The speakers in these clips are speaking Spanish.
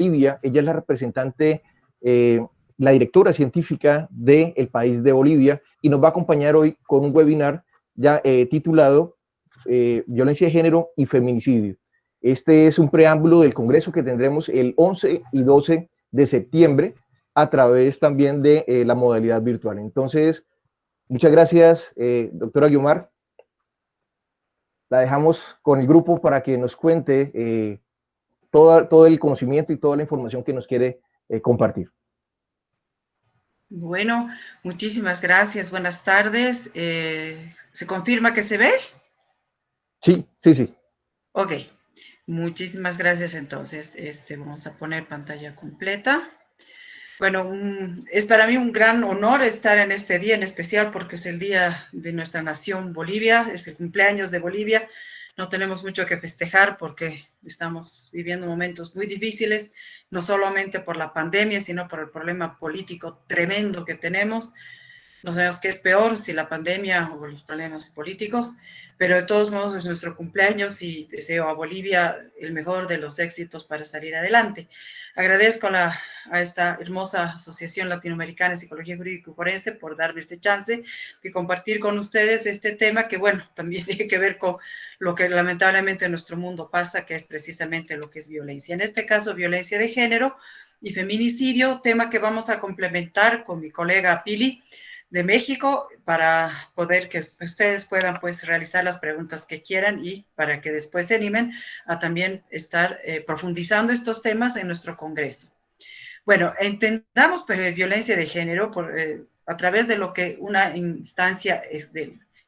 Bolivia. Ella es la representante, la directora científica del país de Bolivia, y nos va a acompañar hoy con un webinar ya titulado Violencia de Género y Feminicidio. Este es un preámbulo del congreso que tendremos el 11 y 12 de septiembre a través también de la modalidad virtual. Entonces, muchas gracias, doctora Guiomar. La dejamos con el grupo para que nos cuente todo el conocimiento y toda la información que nos quiere compartir. Bueno, muchísimas gracias. Buenas tardes. ¿Se confirma que se ve? Sí, sí, sí. Ok. Muchísimas gracias. Entonces, vamos a poner pantalla completa. Bueno, es para mí un gran honor estar en este día en especial porque es el día de nuestra nación Bolivia, es el cumpleaños de Bolivia. No tenemos mucho que festejar porque estamos viviendo momentos muy difíciles, no solamente por la pandemia, sino por el problema político tremendo que tenemos. No sabemos qué es peor, si la pandemia o los problemas políticos, pero de todos modos es nuestro cumpleaños y deseo a Bolivia el mejor de los éxitos para salir adelante. Agradezco a esta hermosa Asociación Latinoamericana de Psicología Jurídica y Forense por darme este chance de compartir con ustedes este tema que, bueno, también tiene que ver con lo que lamentablemente en nuestro mundo pasa, que es precisamente lo que es violencia. En este caso, violencia de género y feminicidio, tema que vamos a complementar con mi colega Pili de México para poder que ustedes puedan pues realizar las preguntas que quieran y para que después se animen a también estar profundizando estos temas en nuestro congreso. Bueno, entendamos pues, violencia de género a través de lo que una instancia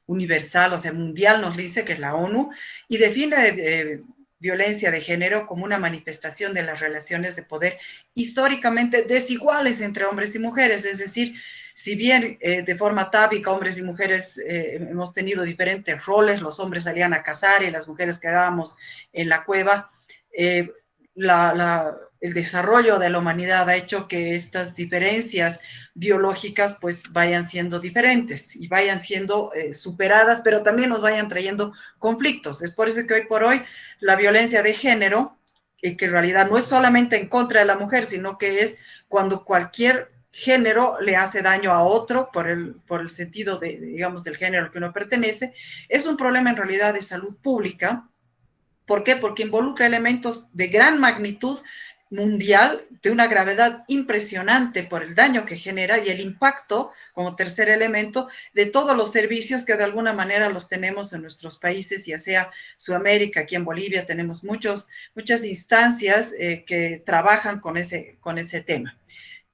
universal, o sea, mundial nos dice, que es la ONU, y define violencia de género como una manifestación de las relaciones de poder históricamente desiguales entre hombres y mujeres, es decir, si bien de forma atávica hombres y mujeres hemos tenido diferentes roles, los hombres salían a cazar y las mujeres quedábamos en la cueva, el desarrollo de la humanidad ha hecho que estas diferencias biológicas pues vayan siendo diferentes y vayan siendo superadas, pero también nos vayan trayendo conflictos. Es por eso que hoy por hoy la violencia de género, que en realidad no es solamente en contra de la mujer, sino que es cuando cualquier género le hace daño a otro por el sentido digamos, del género al que uno pertenece, es un problema en realidad de salud pública. ¿Por qué? Porque involucra elementos de gran magnitud mundial, de una gravedad impresionante por el daño que genera y el impacto, como tercer elemento, de todos los servicios que de alguna manera los tenemos en nuestros países, ya sea Sudamérica, aquí en Bolivia tenemos muchas instancias que trabajan con ese tema.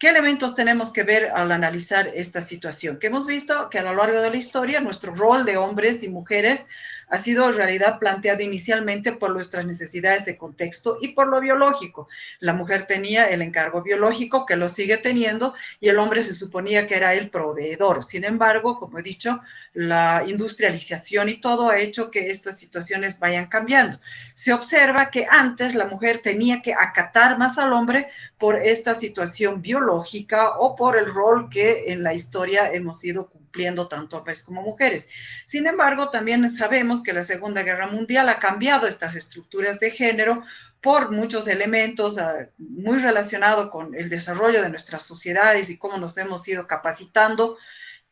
¿Qué elementos tenemos que ver al analizar esta situación? Que hemos visto que a lo largo de la historia nuestro rol de hombres y mujeres ha sido en realidad planteado inicialmente por nuestras necesidades de contexto y por lo biológico. La mujer tenía el encargo biológico, que lo sigue teniendo, y el hombre se suponía que era el proveedor. Sin embargo, como he dicho, la industrialización y todo ha hecho que estas situaciones vayan cambiando. Se observa que antes la mujer tenía que acatar más al hombre por esta situación biológica o por el rol que en la historia hemos ido cumpliendo tanto hombres como mujeres. Sin embargo, también sabemos que la Segunda Guerra Mundial ha cambiado estas estructuras de género por muchos elementos muy relacionados con el desarrollo de nuestras sociedades y cómo nos hemos ido capacitando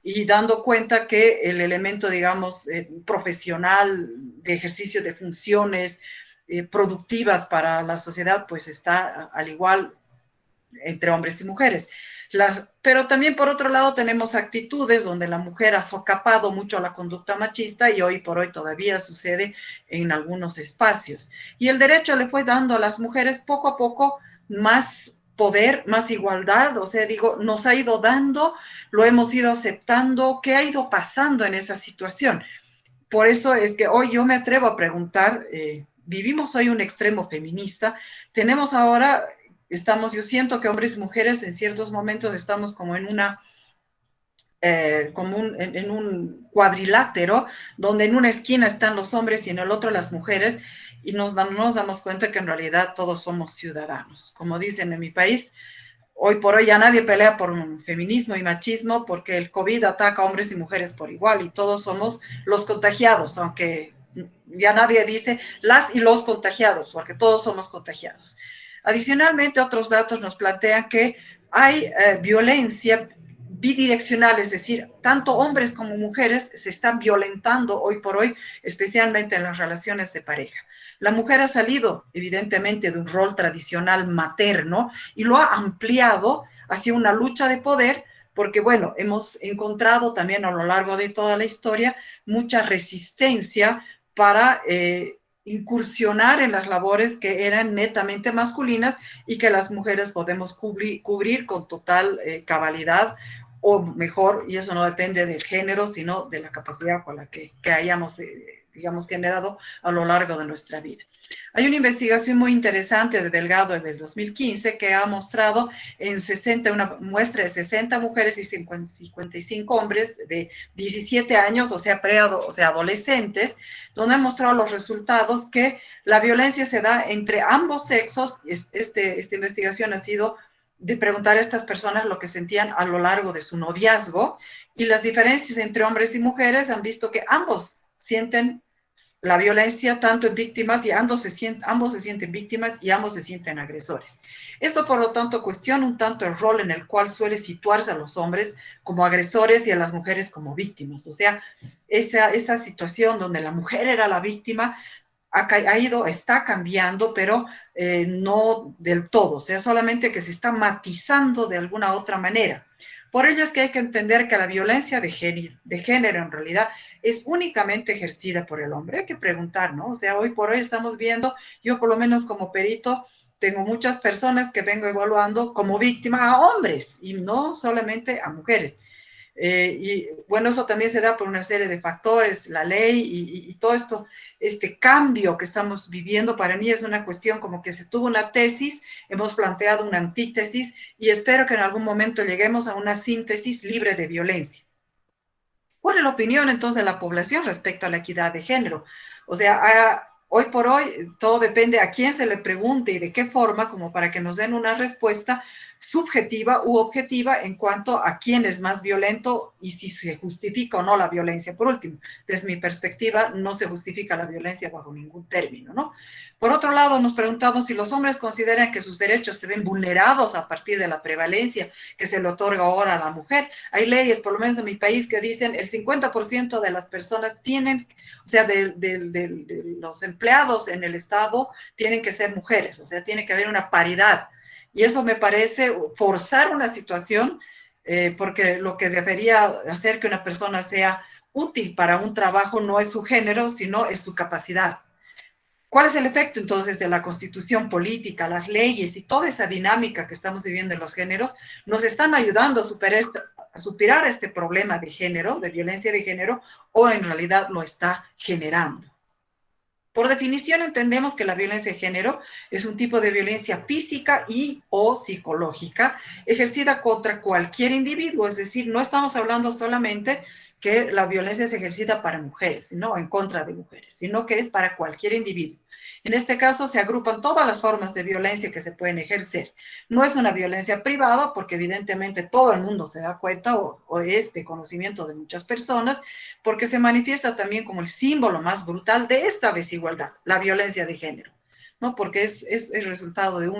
y dando cuenta que el elemento, digamos, profesional de ejercicio de funciones productivas para la sociedad, pues está al igual entre hombres y mujeres. Pero también por otro lado tenemos actitudes donde la mujer ha socapado mucho la conducta machista y hoy por hoy todavía sucede en algunos espacios. Y el derecho le fue dando a las mujeres poco a poco más poder, más igualdad, o sea, digo, nos ha ido dando, lo hemos ido aceptando. ¿Qué ha ido pasando en esa situación? Por eso es que hoy yo me atrevo a preguntar, vivimos hoy un extremo feminista, tenemos ahora, yo siento que hombres y mujeres en ciertos momentos estamos como en en un cuadrilátero, donde en una esquina están los hombres y en el otro las mujeres, y nos damos cuenta que en realidad todos somos ciudadanos. Como dicen en mi país, hoy por hoy ya nadie pelea por un feminismo y machismo porque el COVID ataca a hombres y mujeres por igual y todos somos los contagiados, aunque ya nadie dice las y los contagiados, porque todos somos contagiados. Adicionalmente, otros datos nos plantean que hay violencia bidireccional, es decir, tanto hombres como mujeres se están violentando hoy por hoy, especialmente en las relaciones de pareja. La mujer ha salido, evidentemente, de un rol tradicional materno y lo ha ampliado hacia una lucha de poder, porque, bueno, hemos encontrado también a lo largo de toda la historia mucha resistencia para incursionar en las labores que eran netamente masculinas y que las mujeres podemos cubrir con total cabalidad o mejor, y eso no depende del género, sino de la capacidad con la que hayamos, digamos, generado a lo largo de nuestra vida. Hay una investigación muy interesante de Delgado en el 2015 que ha mostrado en 60, una muestra de 60 mujeres y 55 hombres de 17 años, o sea, adolescentes, donde ha mostrado los resultados que la violencia se da entre ambos sexos. Esta investigación ha sido de preguntar a estas personas lo que sentían a lo largo de su noviazgo, y las diferencias entre hombres y mujeres han visto que ambos sienten la violencia tanto en víctimas y ambos se sienten víctimas y ambos se sienten agresores. Esto, por lo tanto, cuestiona un tanto el rol en el cual suele situarse a los hombres como agresores y a las mujeres como víctimas. O sea, esa situación donde la mujer era la víctima está cambiando, pero no del todo, o sea, solamente que se está matizando de alguna otra manera. Por ello es que hay que entender que la violencia de género en realidad es únicamente ejercida por el hombre. Hay que preguntar, ¿no? O sea, hoy por hoy estamos viendo, yo por lo menos como perito, tengo muchas personas que vengo evaluando como víctima a hombres y no solamente a mujeres. Y bueno, eso también se da por una serie de factores, la ley y todo esto, este cambio que estamos viviendo, para mí es una cuestión como que se tuvo una tesis, hemos planteado una antítesis y espero que en algún momento lleguemos a una síntesis libre de violencia. ¿Cuál es la opinión entonces de la población respecto a la equidad de género? O sea, hoy por hoy todo depende a quién se le pregunte y de qué forma, como para que nos den una respuesta subjetiva u objetiva en cuanto a quién es más violento y si se justifica o no la violencia. Por último, desde mi perspectiva, no se justifica la violencia bajo ningún término, ¿no? Por otro lado, nos preguntamos si los hombres consideran que sus derechos se ven vulnerados a partir de la prevalencia que se le otorga ahora a la mujer. Hay leyes, por lo menos en mi país, que dicen el 50% de las personas tienen, o sea, de los empleados en el Estado tienen que ser mujeres, o sea, tiene que haber una paridad. Y eso me parece forzar una situación, porque lo que debería hacer que una persona sea útil para un trabajo no es su género, sino es su capacidad. ¿Cuál es el efecto entonces de la constitución política, las leyes y toda esa dinámica que estamos viviendo en los géneros? Nos están ayudando a superar este problema de género, de violencia de género, o en realidad lo está generando. Por definición, entendemos que la violencia de género es un tipo de violencia física y o psicológica ejercida contra cualquier individuo, es decir, no estamos hablando solamente que la violencia es ejercida para mujeres, sino en contra de mujeres, sino que es para cualquier individuo. En este caso se agrupan todas las formas de violencia que se pueden ejercer. No es una violencia privada, porque evidentemente todo el mundo se da cuenta o es de conocimiento de muchas personas, porque se manifiesta también como el símbolo más brutal de esta desigualdad, la violencia de género, ¿no? Porque es el resultado de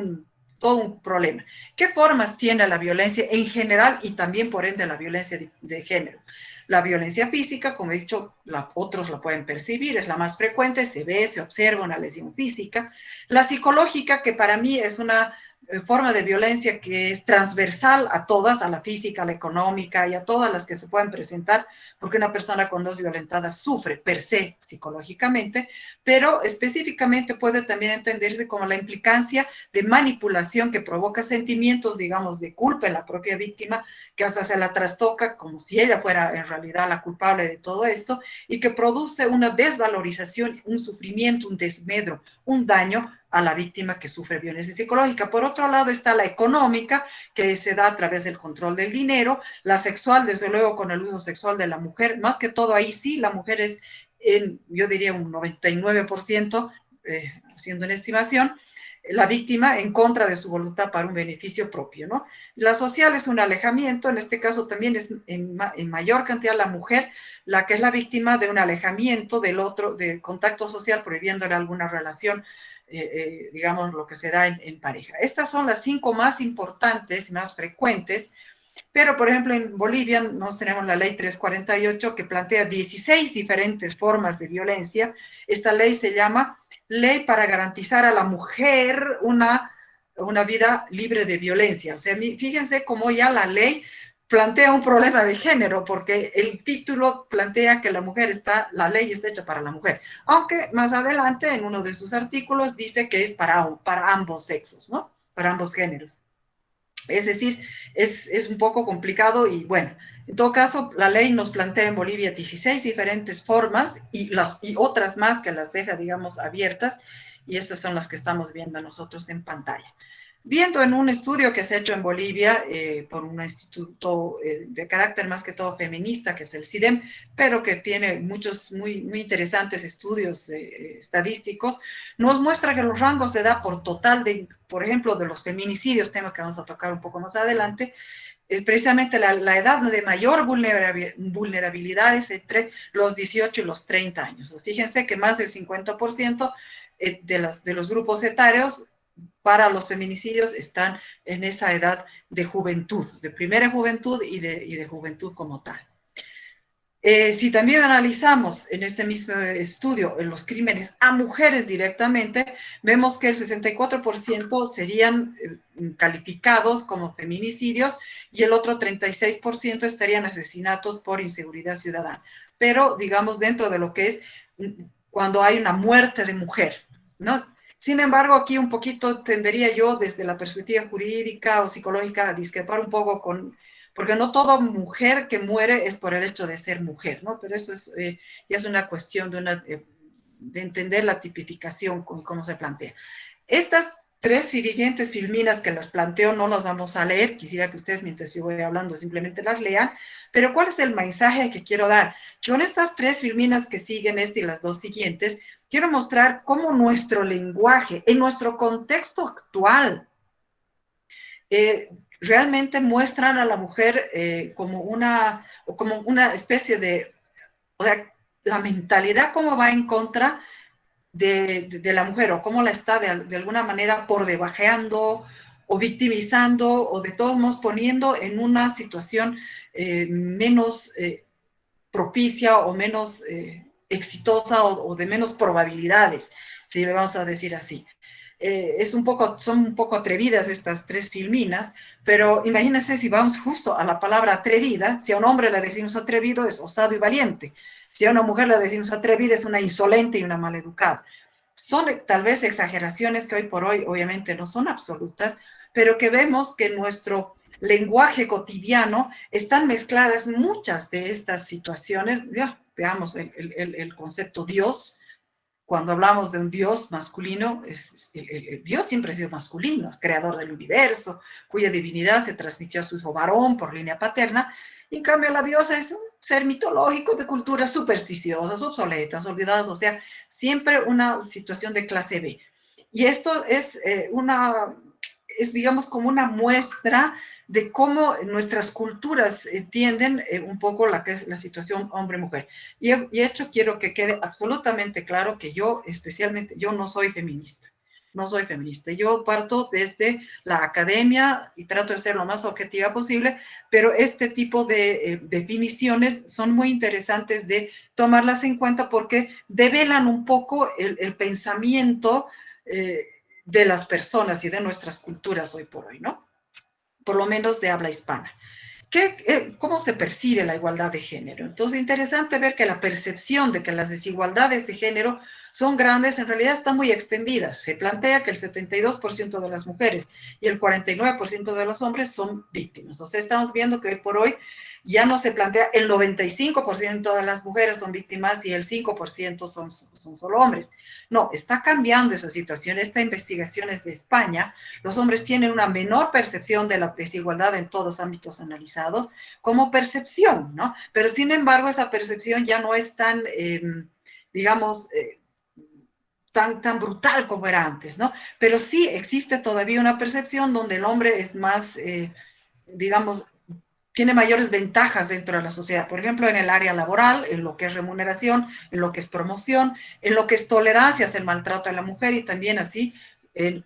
todo un problema. ¿Qué formas tiene la violencia en general y también por ende la violencia de género? La violencia física, como he dicho, otros la pueden percibir, es la más frecuente, se ve, se observa una lesión física. La psicológica, que para mí es una forma de violencia que es transversal a todas, a la física, a la económica y a todas las que se pueden presentar, porque una persona cuando es violentada sufre per se psicológicamente, pero específicamente puede también entenderse como la implicancia de manipulación que provoca sentimientos, digamos, de culpa en la propia víctima, que hasta se la trastoca como si ella fuera en realidad la culpable de todo esto, y que produce una desvalorización, un sufrimiento, un desmedro, un daño a la víctima que sufre violencia psicológica. Por otro lado está la económica, que se da a través del control del dinero, la sexual, desde luego con el uso sexual de la mujer, más que todo ahí sí, la mujer es, yo diría un 99%, haciendo una estimación, la víctima en contra de su voluntad para un beneficio propio, ¿no? La social es un alejamiento, en este caso también es en mayor cantidad la mujer la que es la víctima de un alejamiento del otro, de contacto social, prohibiéndole alguna relación digamos, lo que se da en pareja. Estas son las 5 más importantes y más frecuentes, pero por ejemplo en Bolivia nos tenemos la ley 348 que plantea 16 diferentes formas de violencia. Esta ley se llama Ley para garantizar a la mujer una vida libre de violencia. O sea, fíjense cómo ya la ley plantea un problema de género, porque el título plantea que la ley está hecha para la mujer, aunque más adelante en uno de sus artículos dice que es para ambos sexos, ¿no? Para ambos géneros. Es decir, es un poco complicado y bueno, en todo caso, la ley nos plantea en Bolivia 16 diferentes formas y otras más que las deja, digamos, abiertas, y estas son las que estamos viendo nosotros en pantalla. Viendo en un estudio que se ha hecho en Bolivia por un instituto de carácter más que todo feminista, que es el CIDEM, pero que tiene muchos muy interesantes estudios estadísticos, nos muestra que los rangos de edad por total de, por ejemplo, de los feminicidios, tema que vamos a tocar un poco más adelante, es precisamente la edad de mayor vulnerabilidad es entre los 18 y los 30 años. Fíjense que más del 50% de los grupos etarios para los feminicidios están en esa edad de juventud, de primera juventud y de juventud como tal. Si también analizamos en este mismo estudio los crímenes a mujeres directamente, vemos que el 64% serían calificados como feminicidios y el otro 36% estarían asesinatos por inseguridad ciudadana. Pero, digamos, dentro de lo que es cuando hay una muerte de mujer, ¿no? Sin embargo, aquí un poquito tendería yo desde la perspectiva jurídica o psicológica a discrepar un poco porque no toda mujer que muere es por el hecho de ser mujer, ¿no? Pero eso ya es una cuestión de entender la tipificación, cómo se plantea. Estas 3 siguientes filminas que las planteo no las vamos a leer, quisiera que ustedes mientras yo voy hablando simplemente las lean, pero ¿cuál es el mensaje que quiero dar? Que con estas 3 filminas que siguen, y las 2 siguientes, quiero mostrar cómo nuestro lenguaje, en nuestro contexto actual, realmente muestran a la mujer como una especie de, o sea, la mentalidad cómo va en contra de la mujer o cómo la está de alguna manera por debajeando o victimizando o de todos modos poniendo en una situación menos propicia o menos exitosa o de menos probabilidades, si le vamos a decir así. Son un poco atrevidas estas 3 filminas, pero imagínense si vamos justo a la palabra atrevida, si a un hombre le decimos atrevido es osado y valiente, si a una mujer le decimos atrevida es una insolente y una maleducada. Son tal vez exageraciones que hoy por hoy obviamente no son absolutas, pero que vemos que en nuestro lenguaje cotidiano están mezcladas muchas de estas situaciones. Ya, veamos el concepto Dios. Cuando hablamos de un Dios masculino, el Dios siempre ha sido masculino, creador del universo, cuya divinidad se transmitió a su hijo varón por línea paterna. En cambio, la diosa es un ser mitológico de culturas supersticiosas, obsoletas, olvidadas, o sea, siempre una situación de clase B. Y esto es digamos, como una muestra de cómo nuestras culturas tienden un poco la que es la situación hombre-mujer. Y de hecho quiero que quede absolutamente claro que yo, especialmente, yo no soy feminista. No soy feminista. Yo parto desde la academia y trato de ser lo más objetiva posible, pero este tipo de definiciones son muy interesantes de tomarlas en cuenta porque develan un poco el pensamiento de las personas y de nuestras culturas hoy por hoy, ¿no? Por lo menos de habla hispana. ¿Cómo se percibe la igualdad de género? Entonces, interesante ver que la percepción de que las desigualdades de género son grandes, en realidad están muy extendidas. Se plantea que el 72% de las mujeres y el 49% de los hombres son víctimas. O sea, estamos viendo que hoy por hoy ya no se plantea el 95% de las mujeres son víctimas y el 5% son solo hombres. No, está cambiando esa situación. Esta investigación es de España. Los hombres tienen una menor percepción de la desigualdad en todos los ámbitos analizados como percepción, ¿no? Pero sin embargo, esa percepción ya no es tan, digamos, tan brutal como era antes, ¿no? Pero sí existe todavía una percepción donde el hombre es más, digamos, tiene mayores ventajas dentro de la sociedad. Por ejemplo, en el área laboral, en lo que es remuneración, en lo que es promoción, en lo que es tolerancia hacia el maltrato a la mujer y también así,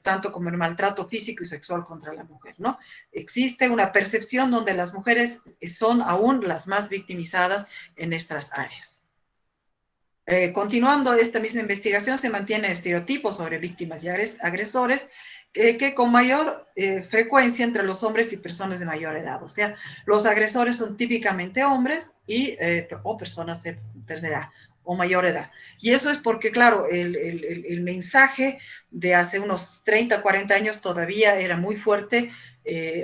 tanto como el maltrato físico y sexual contra la mujer, ¿no? Existe una percepción donde las mujeres son aún las más victimizadas en estas áreas. Continuando esta misma investigación, se mantienen estereotipos sobre víctimas y agresores que con mayor frecuencia entre los hombres y personas de mayor edad. O sea, los agresores son típicamente hombres o personas de tercera edad o mayor edad. Y eso es porque, claro, el mensaje de hace unos 30, 40 años todavía era muy fuerte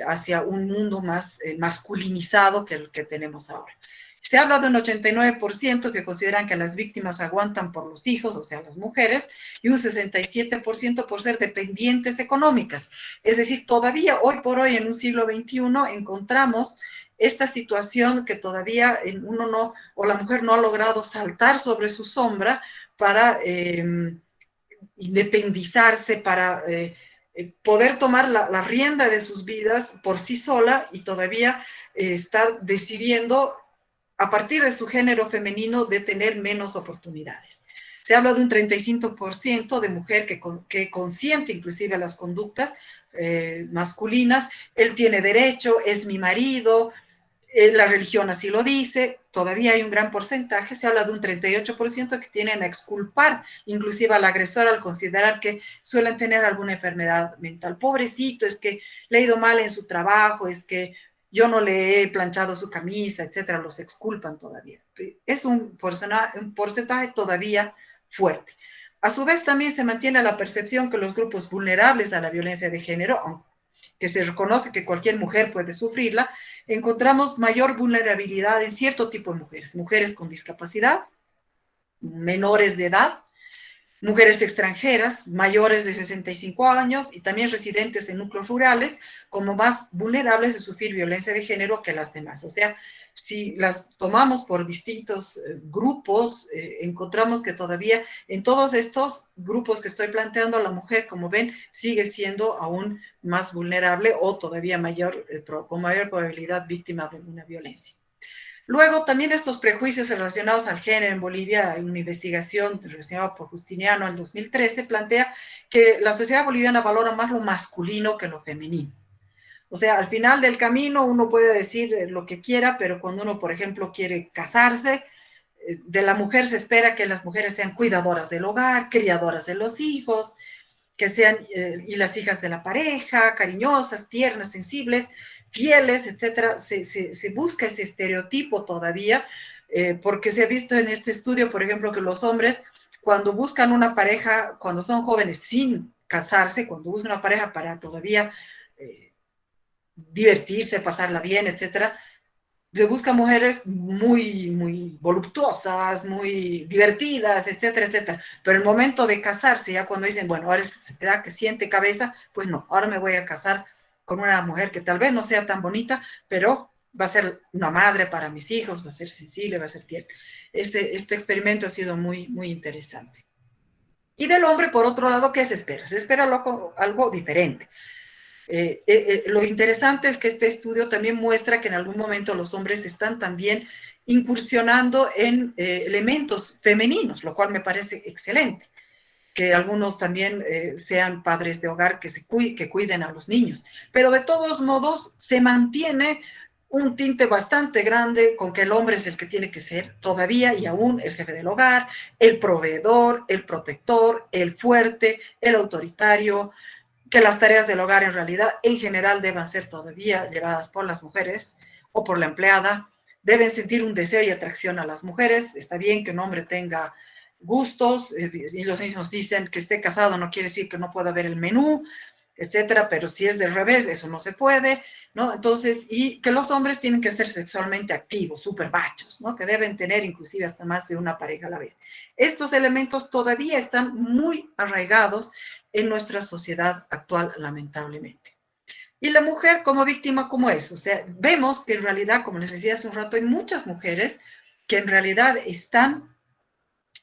hacia un mundo más masculinizado que el que tenemos ahora. Se habla de un 89% que consideran que las víctimas aguantan por los hijos, o sea, las mujeres, y un 67% por ser dependientes económicas. Es decir, todavía hoy por hoy, en un siglo XXI, encontramos esta situación que todavía uno no, o la mujer no ha logrado saltar sobre su sombra para independizarse, para poder tomar la rienda de sus vidas por sí sola y todavía estar decidiendo a partir de su género femenino de tener menos oportunidades. Se habla de un 35% de mujer que consiente inclusive las conductas masculinas, él tiene derecho, es mi marido, la religión así lo dice, todavía hay un gran porcentaje, se habla de un 38% que tienen a exculpar inclusive al agresor al considerar que suelen tener alguna enfermedad mental. Pobrecito, es que le ha ido mal en su trabajo, es que yo no le he planchado su camisa, etcétera, los exculpan todavía. Es un porcentaje todavía fuerte. A su vez, también se mantiene la percepción que los grupos vulnerables a la violencia de género, que se reconoce que cualquier mujer puede sufrirla, encontramos mayor vulnerabilidad en cierto tipo de mujeres, mujeres con discapacidad, menores de edad, mujeres extranjeras, mayores de 65 años y también residentes en núcleos rurales, como más vulnerables de sufrir violencia de género que las demás. O sea, si las tomamos por distintos grupos, encontramos que todavía en todos estos grupos que estoy planteando, la mujer, como ven, sigue siendo aún más vulnerable o todavía con mayor probabilidad víctima de una violencia. Luego, también estos prejuicios relacionados al género en Bolivia, hay una investigación relacionada por Justiniano en el 2013, plantea que la sociedad boliviana valora más lo masculino que lo femenino. O sea, al final del camino uno puede decir lo que quiera, pero cuando uno, por ejemplo, quiere casarse, de la mujer se espera que las mujeres sean cuidadoras del hogar, criadoras de los hijos, que sean y las hijas de la pareja, cariñosas, tiernas, sensibles, fieles, etcétera. Se busca ese estereotipo todavía, porque se ha visto en este estudio, por ejemplo, que los hombres, cuando buscan una pareja, cuando son jóvenes sin casarse, cuando buscan una pareja para todavía divertirse, pasarla bien, etcétera, se busca mujeres muy, muy voluptuosas, muy divertidas, etcétera, etcétera. Pero el momento de casarse, ya cuando dicen, bueno, ahora es edad que siente cabeza, pues no, ahora me voy a casar con una mujer que tal vez no sea tan bonita, pero va a ser una madre para mis hijos, va a ser sensible, va a ser tierna. Este experimento ha sido muy, muy interesante. Y del hombre, por otro lado, ¿qué se espera? Se espera algo diferente. Lo interesante es que este estudio también muestra que en algún momento los hombres están también incursionando en elementos femeninos, lo cual me parece excelente. Que algunos también sean padres de hogar que cuiden a los niños. Pero de todos modos se mantiene un tinte bastante grande con que el hombre es el que tiene que ser todavía y aún el jefe del hogar, el proveedor, el protector, el fuerte, el autoritario, que las tareas del hogar en realidad en general deban ser todavía llevadas por las mujeres o por la empleada, deben sentir un deseo y atracción a las mujeres, está bien que un hombre tenga gustos, y los niños dicen que esté casado no quiere decir que no pueda ver el menú, etcétera, pero si es del revés, eso no se puede, ¿no? Entonces, y que los hombres tienen que ser sexualmente activos, súper machos, ¿no? Que deben tener inclusive hasta más de una pareja a la vez. Estos elementos todavía están muy arraigados en nuestra sociedad actual, lamentablemente. Y la mujer como víctima, ¿cómo es? O sea, vemos que en realidad, como les decía hace un rato, hay muchas mujeres que en realidad están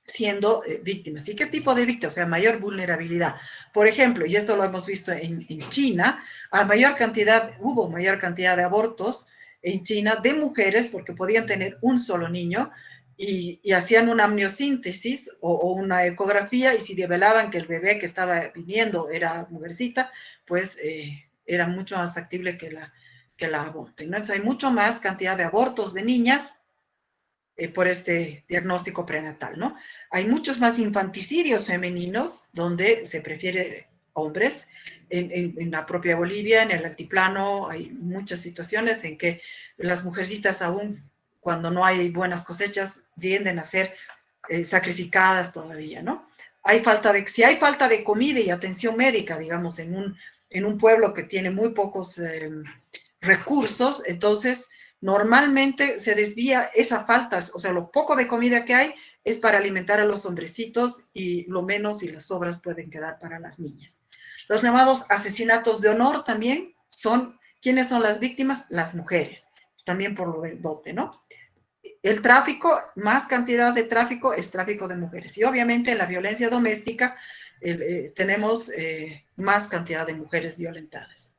siendo víctimas. ¿Y qué tipo de víctimas? O sea, mayor vulnerabilidad. Por ejemplo, y esto lo hemos visto en China, hubo mayor cantidad de abortos en China de mujeres, porque podían tener un solo niño, y hacían una amniosíntesis o una ecografía, y si develaban que el bebé que estaba viniendo era mujercita, pues era mucho más factible que la aborten, ¿no? Entonces hay mucho más cantidad de abortos de niñas por este diagnóstico prenatal, ¿no? Hay muchos más infanticidios femeninos donde se prefiere hombres. En la propia Bolivia, en el altiplano, hay muchas situaciones en que las mujercitas aún cuando no hay buenas cosechas tienden a ser sacrificadas todavía, ¿no? Si hay falta de comida y atención médica, digamos, en un pueblo que tiene muy pocos recursos, entonces normalmente se desvía esa falta, o sea, lo poco de comida que hay es para alimentar a los hombrecitos y lo menos y las sobras pueden quedar para las niñas. Los llamados asesinatos de honor también son, ¿quiénes son las víctimas? Las mujeres, también por lo del dote, ¿no? El tráfico, más cantidad de tráfico es tráfico de mujeres. Y obviamente en la violencia doméstica tenemos más cantidad de mujeres violentadas.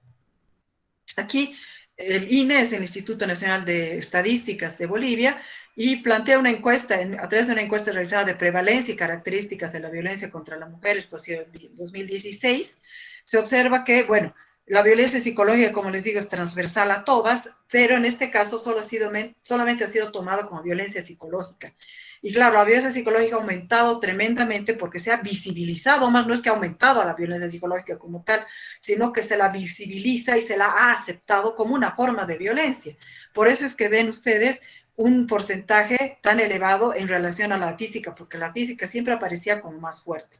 Aquí el INE es el Instituto Nacional de Estadísticas de Bolivia y plantea una encuesta, a través de una encuesta realizada de prevalencia y características de la violencia contra la mujer, esto ha sido en 2016, se observa que, bueno, la violencia psicológica, como les digo, es transversal a todas, pero en este caso solamente ha sido tomado como violencia psicológica. Y claro, la violencia psicológica ha aumentado tremendamente porque se ha visibilizado, más no es que ha aumentado a la violencia psicológica como tal, sino que se la visibiliza y se la ha aceptado como una forma de violencia. Por eso es que ven ustedes un porcentaje tan elevado en relación a la física, porque la física siempre aparecía como más fuerte,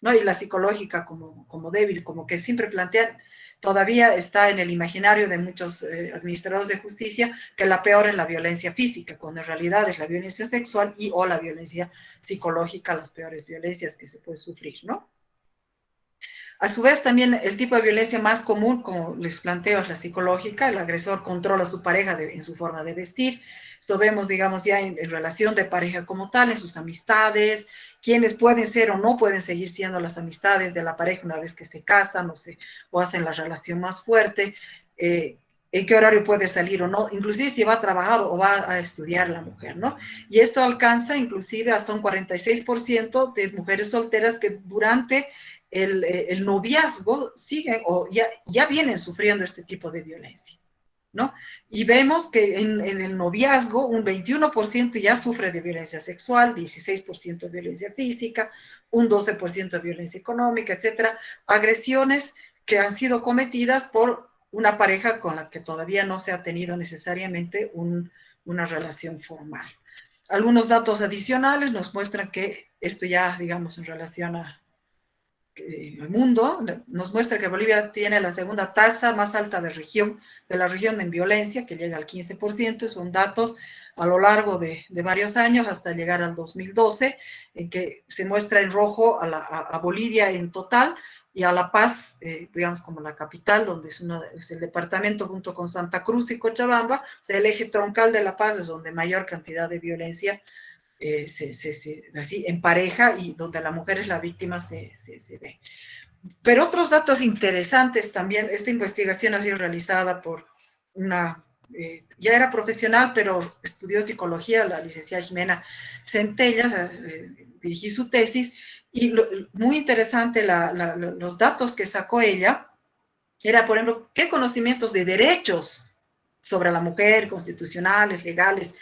¿no? Y la psicológica como débil, como que siempre plantean, todavía está en el imaginario de muchos administradores de justicia que la peor es la violencia física, cuando en realidad es la violencia sexual y o la violencia psicológica, las peores violencias que se puede sufrir, ¿no? A su vez, también el tipo de violencia más común, como les planteo, es la psicológica. El agresor controla a su pareja en su forma de vestir. Esto vemos, digamos, ya en relación de pareja como tal, en sus amistades, quienes pueden ser o no pueden seguir siendo las amistades de la pareja una vez que se casan o hacen la relación más fuerte, en qué horario puede salir o no, inclusive si va a trabajar o va a estudiar la mujer, ¿no? Y esto alcanza inclusive hasta un 46% de mujeres solteras que durante el noviazgo siguen o ya vienen sufriendo este tipo de violencia, ¿no? Y vemos que en el noviazgo un 21% ya sufre de violencia sexual, 16% de violencia física, un 12% de violencia económica, etcétera, agresiones que han sido cometidas por una pareja con la que todavía no se ha tenido necesariamente una relación formal. Algunos datos adicionales nos muestran que esto ya, digamos, en relación al mundo, nos muestra que Bolivia tiene la segunda tasa más alta de la región en violencia, que llega al 15%, son datos a lo largo de varios años hasta llegar al 2012, en que se muestra en rojo a Bolivia en total y a La Paz, digamos como la capital, donde es el departamento junto con Santa Cruz y Cochabamba, o sea, el eje troncal de La Paz es donde mayor cantidad de violencia así en pareja y donde la mujer es la víctima se ve. Pero otros datos interesantes también, esta investigación ha sido realizada por una, ya era profesional, pero estudió psicología, la licenciada Jimena Centella, dirigí su tesis, y muy interesante los datos que sacó ella, era, por ejemplo, qué conocimientos de derechos sobre la mujer, constitucionales, legales,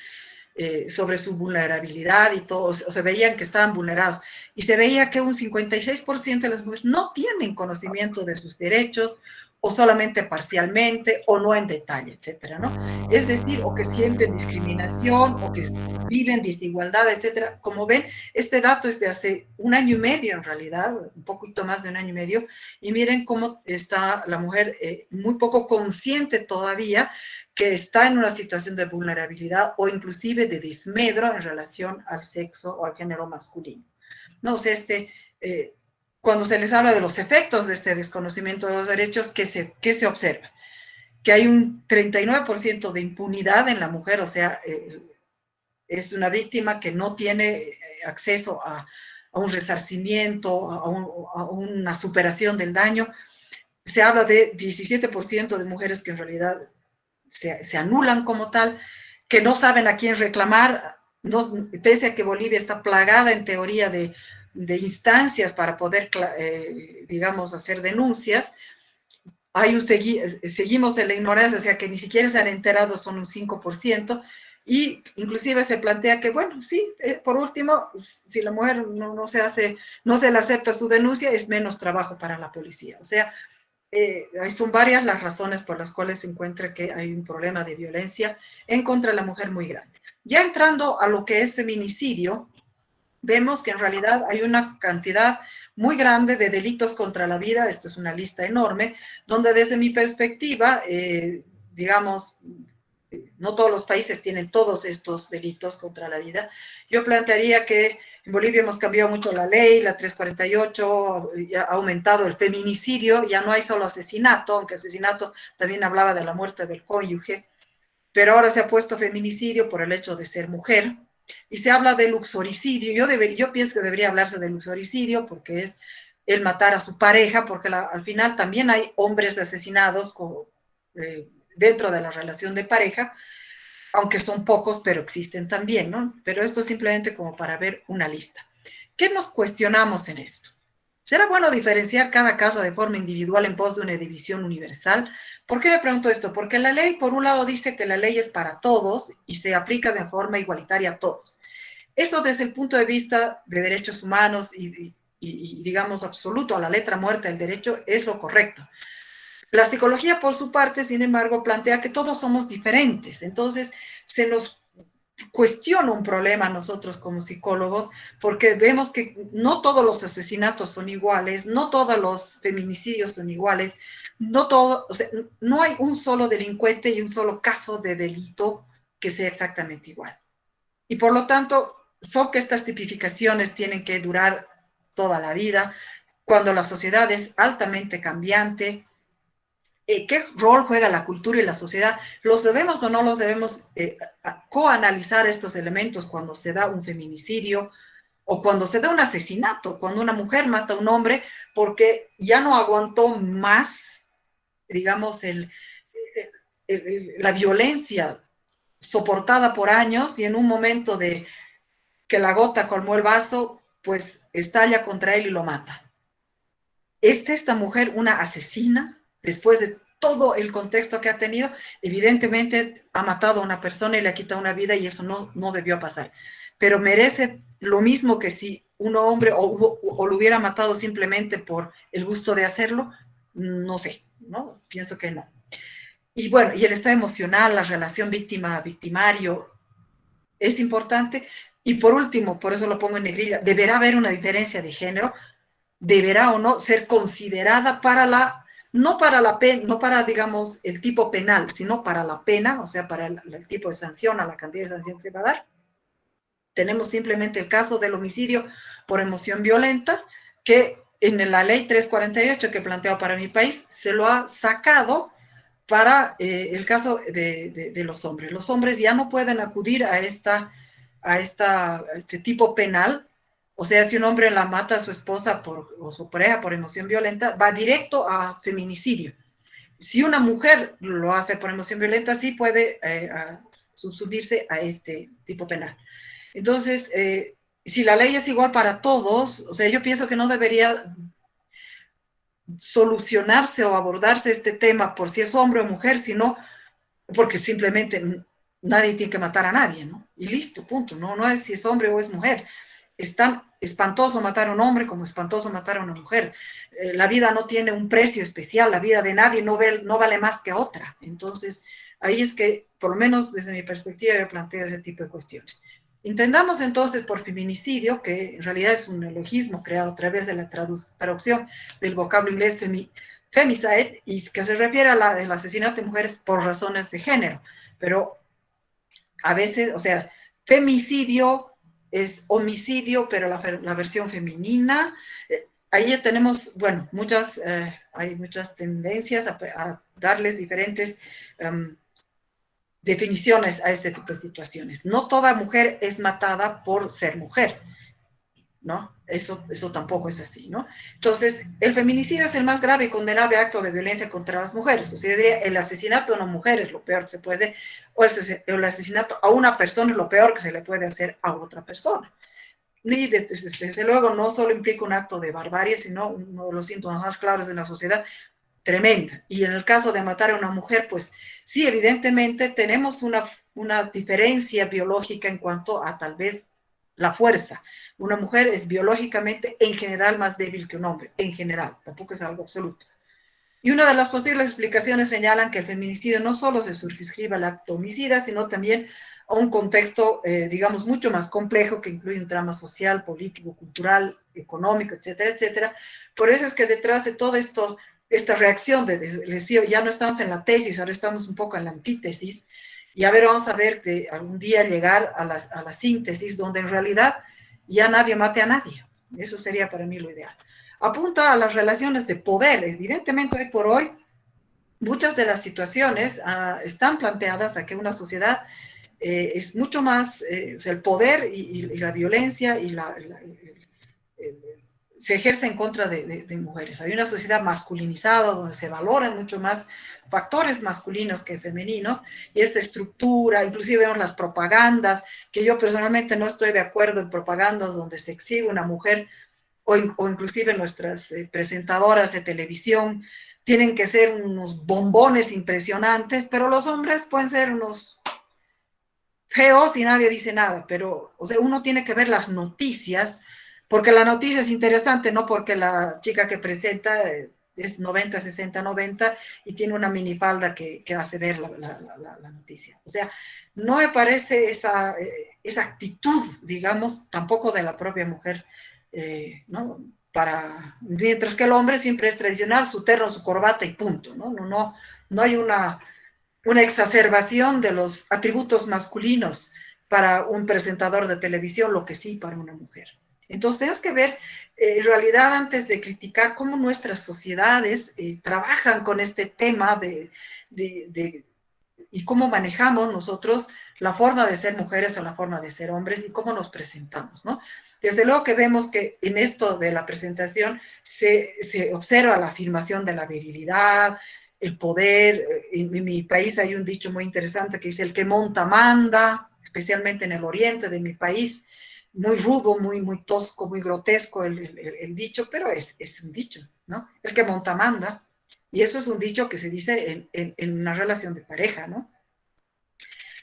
sobre su vulnerabilidad y todo, o se veían que estaban vulnerados. Y se veía que un 56% de las mujeres no tienen conocimiento de sus derechos, o solamente parcialmente, o no en detalle, etcétera, ¿no? Es decir, o que sienten discriminación, o que viven desigualdad, etcétera. Como ven, este dato es de hace un año y medio, en realidad, un poquito más de un año y medio, y miren cómo está la mujer muy poco consciente todavía que está en una situación de vulnerabilidad o inclusive de desmedro en relación al sexo o al género masculino. No, o sea, cuando se les habla de los efectos de este desconocimiento de los derechos, ¿qué se observa? Que hay un 39% de impunidad en la mujer, o sea, es una víctima que no tiene acceso a un resarcimiento, a una superación del daño. Se habla de 17% de mujeres que en realidad se anulan como tal, que no saben a quién reclamar, pese a que Bolivia está plagada en teoría de instancias para poder, digamos, hacer denuncias. Seguimos en la ignorancia, o sea, que ni siquiera se han enterado, son un 5%, y inclusive se plantea que, bueno, sí, por último, si la mujer no se le acepta su denuncia, es menos trabajo para la policía. O sea, son varias las razones por las cuales se encuentra que hay un problema de violencia en contra de la mujer muy grande. Ya entrando a lo que es feminicidio, vemos que en realidad hay una cantidad muy grande de delitos contra la vida. Esto es una lista enorme, donde desde mi perspectiva, digamos, no todos los países tienen todos estos delitos contra la vida. Yo plantearía que en Bolivia hemos cambiado mucho la ley, la 348, ha aumentado el feminicidio, ya no hay solo asesinato, aunque asesinato también hablaba de la muerte del cónyuge, pero ahora se ha puesto feminicidio por el hecho de ser mujer, y se habla de luxoricidio. Yo pienso que debería hablarse de luxoricidio porque es el matar a su pareja, porque al final también hay hombres asesinados dentro de la relación de pareja, aunque son pocos, pero existen también, ¿no? Pero esto es simplemente como para ver una lista. ¿Qué nos cuestionamos en esto? ¿Será bueno diferenciar cada caso de forma individual en pos de una división universal? ¿Por qué me pregunto esto? Porque la ley, por un lado, dice que la ley es para todos y se aplica de forma igualitaria a todos. Eso desde el punto de vista de derechos humanos y digamos, absoluto, a la letra muerta del derecho, es lo correcto. La psicología, por su parte, sin embargo, plantea que todos somos diferentes. Entonces, se nos cuestiona un problema a nosotros como psicólogos, porque vemos que no todos los asesinatos son iguales, no todos los feminicidios son iguales, o sea, no hay un solo delincuente y un solo caso de delito que sea exactamente igual. Y por lo tanto, son que estas tipificaciones tienen que durar toda la vida, cuando la sociedad es altamente cambiante. ¿Qué rol juega la cultura y la sociedad? ¿Los debemos o no los debemos coanalizar estos elementos cuando se da un feminicidio o cuando se da un asesinato, cuando una mujer mata a un hombre porque ya no aguantó más, digamos, la violencia soportada por años, y en un momento de que la gota colmó el vaso, pues estalla contra él y lo mata? ¿Es esta mujer una asesina después de todo el contexto que ha tenido? Evidentemente ha matado a una persona y le ha quitado una vida, y eso no debió pasar. Pero merece lo mismo que si un hombre o lo hubiera matado simplemente por el gusto de hacerlo. No sé, ¿no? Pienso que no. Y bueno, y el estado emocional, la relación víctima-victimario es importante. Y por último, por eso lo pongo en negrilla, deberá haber una diferencia de género, deberá o no ser considerada no para, digamos, el tipo penal, sino para la pena, o sea, para el tipo de sanción, a la cantidad de sanción que se va a dar. Tenemos simplemente el caso del homicidio por emoción violenta, que en la ley 348 que he planteado para mi país, se lo ha sacado para el caso de los hombres. Los hombres ya no pueden acudir a este tipo penal. O sea, si un hombre la mata a su esposa o su pareja por emoción violenta, va directo a feminicidio. Si una mujer lo hace por emoción violenta, sí puede subirse a este tipo penal. Entonces, si la ley es igual para todos, o sea, yo pienso que no debería solucionarse o abordarse este tema por si es hombre o mujer, sino porque simplemente nadie tiene que matar a nadie, ¿no? Y listo, punto. No es si es hombre o es mujer. Es tan espantoso matar a un hombre como espantoso matar a una mujer. La vida no tiene un precio especial, la vida de nadie no vale más que otra. Entonces, ahí es que, por lo menos desde mi perspectiva, yo planteo ese tipo de cuestiones. Entendamos entonces por feminicidio, que en realidad es un neologismo creado a través de la traducción del vocablo inglés femicide, y que se refiere al asesinato de mujeres por razones de género. Pero a veces, o sea, femicidio es homicidio, pero la versión femenina. Ahí ya tenemos, bueno, hay muchas tendencias a darles diferentes definiciones a este tipo de situaciones. No toda mujer es matada por ser mujer. ¿no? Eso tampoco es así, ¿no? Entonces, el feminicidio es el más grave y condenable acto de violencia contra las mujeres. O sea, yo diría, el asesinato a una mujer es lo peor que se puede hacer, o el asesinato a una persona es lo peor que se le puede hacer a otra persona. Y desde luego no solo implica un acto de barbarie, sino uno de los síntomas más claros de una sociedad tremenda. Y en el caso de matar a una mujer, pues sí, evidentemente tenemos una diferencia biológica en cuanto a tal vez la fuerza. Una mujer es biológicamente en general más débil que un hombre, en general, tampoco es algo absoluto. Y una de las posibles explicaciones señalan que el feminicidio no solo se circunscribe al acto homicida, sino también a un contexto, digamos, mucho más complejo que incluye un drama social, político, cultural, económico, etcétera, etcétera. Por eso es que detrás de todo esto, esta reacción les digo, ya no estamos en la tesis, ahora estamos un poco en la antítesis, y a ver, vamos a ver que algún día llegar a la síntesis donde en realidad ya nadie mate a nadie. Eso sería para mí lo ideal. Apunta a las relaciones de poder. Evidentemente, hoy por hoy, muchas de las situaciones están planteadas a que una sociedad es mucho más, o sea, el poder y la violencia se ejerce en contra de mujeres. Hay una sociedad masculinizada donde se valoran mucho más factores masculinos que femeninos, y esta estructura, inclusive vemos las propagandas, que yo personalmente no estoy de acuerdo en propagandas donde se exhibe una mujer o inclusive nuestras presentadoras de televisión tienen que ser unos bombones impresionantes, pero los hombres pueden ser unos feos y nadie dice nada, pero o sea, uno tiene que ver las noticias, porque la noticia es interesante, no porque la chica que presenta es 90, 60, 90 y tiene una minifalda que hace ver la noticia. O sea, no me parece esa actitud, digamos, tampoco de la propia mujer, ¿no? Mientras que el hombre siempre es tradicional, su terno, su corbata y punto, ¿no? No hay una exacerbación de los atributos masculinos para un presentador de televisión, lo que sí para una mujer. Entonces tenemos que ver, en realidad, antes de criticar cómo nuestras sociedades trabajan con este tema y cómo manejamos nosotros la forma de ser mujeres o la forma de ser hombres y cómo nos presentamos, ¿no? Desde luego que vemos que en esto de la presentación se observa la afirmación de la virilidad, el poder. En mi país hay un dicho muy interesante que dice: el que monta manda, especialmente en el oriente de mi país, muy rudo, muy tosco, muy grotesco el dicho, pero es un dicho, ¿no? El que monta manda. Y eso es un dicho que se dice en una relación de pareja, ¿no?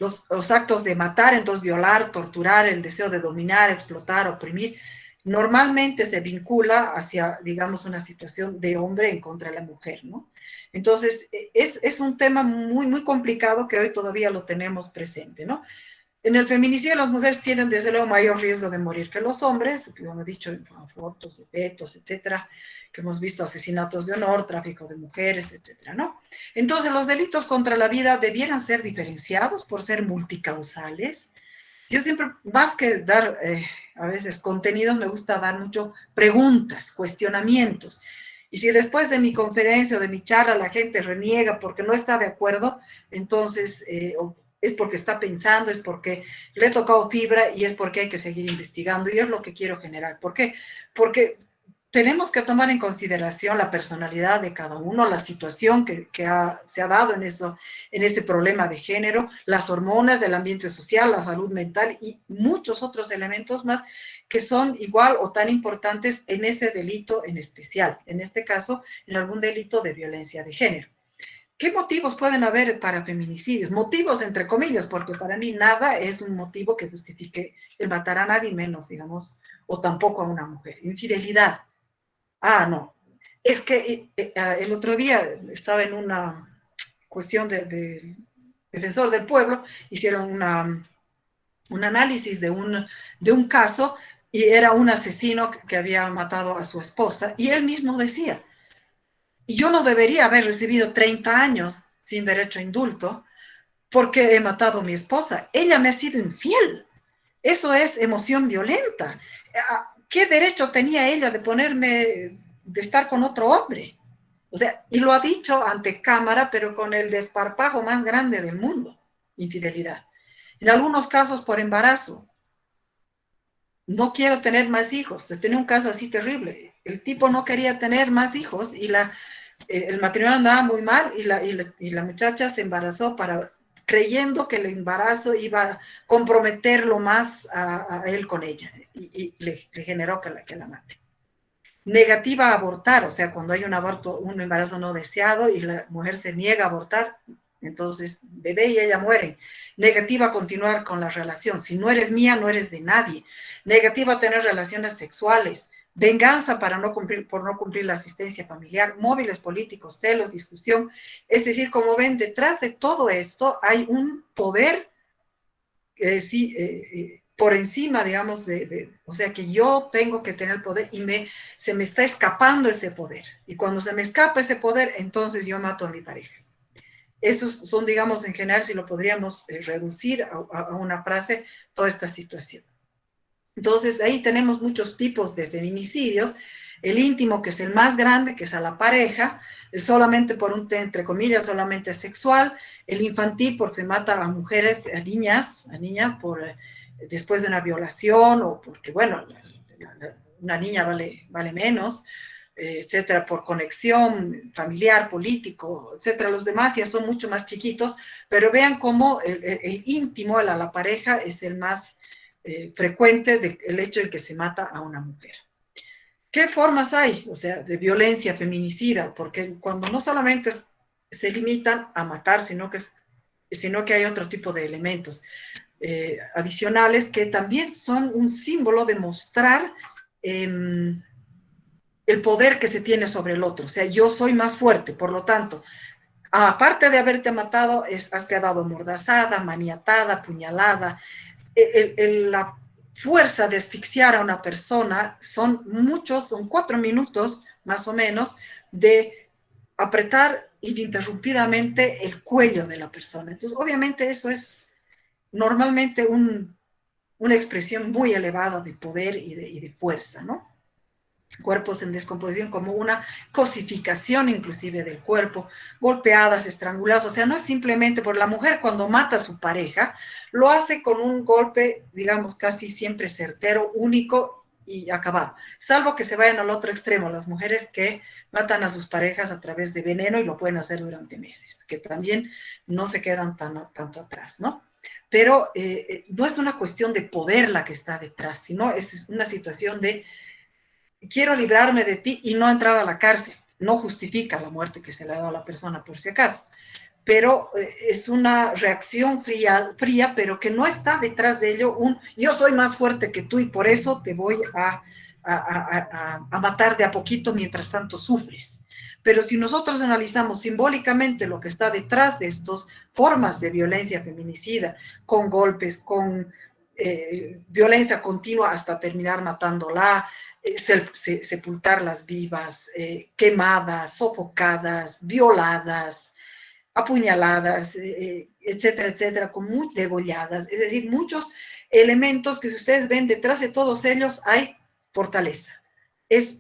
Los actos de matar, entonces violar, torturar, el deseo de dominar, explotar, oprimir, normalmente se vincula hacia, digamos, una situación de hombre en contra de la mujer, ¿no? Entonces, es un tema muy complicado que hoy todavía lo tenemos presente, ¿no? En el feminicidio las mujeres tienen desde luego mayor riesgo de morir que los hombres, como he dicho, en abortos, de fetos, etcétera, que hemos visto asesinatos de honor, tráfico de mujeres, etcétera, ¿no? Entonces los delitos contra la vida debieran ser diferenciados por ser multicausales. Yo siempre, más que dar a veces contenidos, me gusta dar mucho preguntas, cuestionamientos. Y si después de mi conferencia o de mi charla la gente reniega porque no está de acuerdo, entonces es porque está pensando, es porque le he tocado fibra y es porque hay que seguir investigando. Y es lo que quiero generar. ¿Por qué? Porque tenemos que tomar en consideración la personalidad de cada uno, la situación se ha dado en ese problema de género, las hormonas, el ambiente social, la salud mental y muchos otros elementos más que son igual o tan importantes en ese delito en especial, en este caso, en algún delito de violencia de género. ¿Qué motivos pueden haber para feminicidios? Motivos entre comillas, porque para mí nada es un motivo que justifique el matar a nadie, menos, digamos, o tampoco a una mujer. Infidelidad. Ah, no. Es que el otro día estaba en una cuestión de defensor del pueblo, hicieron un análisis de un caso y era un asesino que había matado a su esposa y él mismo decía: y yo no debería haber recibido 30 años sin derecho a indulto porque he matado a mi esposa. Ella me ha sido infiel. Eso es emoción violenta. ¿Qué derecho tenía ella de ponerme, de estar con otro hombre? O sea, y lo ha dicho ante cámara, pero con el desparpajo más grande del mundo: infidelidad. En algunos casos por embarazo. no quiero tener más hijos. Tenía un caso así terrible. El tipo no quería tener más hijos y el matrimonio andaba muy mal y la muchacha se embarazó creyendo que el embarazo iba a comprometerlo más a él con ella y le generó que la mate. Negativa a abortar, o sea, cuando hay un aborto, un embarazo no deseado y la mujer se niega a abortar, entonces bebé y ella mueren. Negativa a continuar con la relación. Si no eres mía, no eres de nadie. Negativa a tener relaciones sexuales. Venganza por no cumplir la asistencia familiar. Móviles políticos, celos, discusión. Es decir, como ven, detrás de todo esto hay un poder por encima, digamos, o sea, que yo tengo que tener el poder y se me está escapando ese poder. Y cuando se me escapa ese poder, entonces yo mato a mi pareja. Esos son, digamos, en general, si lo podríamos reducir a una frase, toda esta situación. Entonces, ahí tenemos muchos tipos de feminicidios. El íntimo, que es el más grande, que es a la pareja, el solamente por un, entre comillas, solamente sexual, el infantil, porque se mata a mujeres, a niñas después de una violación, o porque, bueno, una niña vale menos, etcétera, por conexión familiar, político, etcétera. Los demás ya son mucho más chiquitos, pero vean cómo el íntimo, a la pareja, es el más frecuente del hecho de que se mata a una mujer. ¿Qué formas hay? O sea, de violencia feminicida, porque cuando no solamente se limitan a matar, sino que hay otro tipo de elementos adicionales que también son un símbolo de mostrar el poder que se tiene sobre el otro. O sea, yo soy más fuerte, por lo tanto, aparte de haberte matado, has quedado amordazada, maniatada, apuñalada. La fuerza de asfixiar a una persona son 4 minutos más o menos de apretar ininterrumpidamente el cuello de la persona. Entonces, obviamente eso es normalmente una expresión muy elevada de poder y de fuerza, ¿no? Cuerpos en descomposición, como una cosificación inclusive del cuerpo, golpeadas, estranguladas, o sea, no es simplemente por la mujer cuando mata a su pareja, lo hace con un golpe, digamos, casi siempre certero, único y acabado, salvo que se vayan al otro extremo, las mujeres que matan a sus parejas a través de veneno y lo pueden hacer durante meses, que también no se quedan tanto atrás, ¿no? Pero no es una cuestión de poder la que está detrás, sino es una situación de quiero librarme de ti y no entrar a la cárcel. No justifica la muerte que se le ha dado a la persona, por si acaso. Pero es una reacción fría, pero que no está detrás de ello yo soy más fuerte que tú y por eso te voy a matar de a poquito mientras tanto sufres. Pero si nosotros analizamos simbólicamente lo que está detrás de estas formas de violencia feminicida, con golpes, con violencia continua hasta terminar matándola, sepultarlas vivas, quemadas, sofocadas, violadas, apuñaladas, etcétera, etcétera, degolladas. Es decir, muchos elementos que si ustedes ven detrás de todos ellos hay fortaleza. Es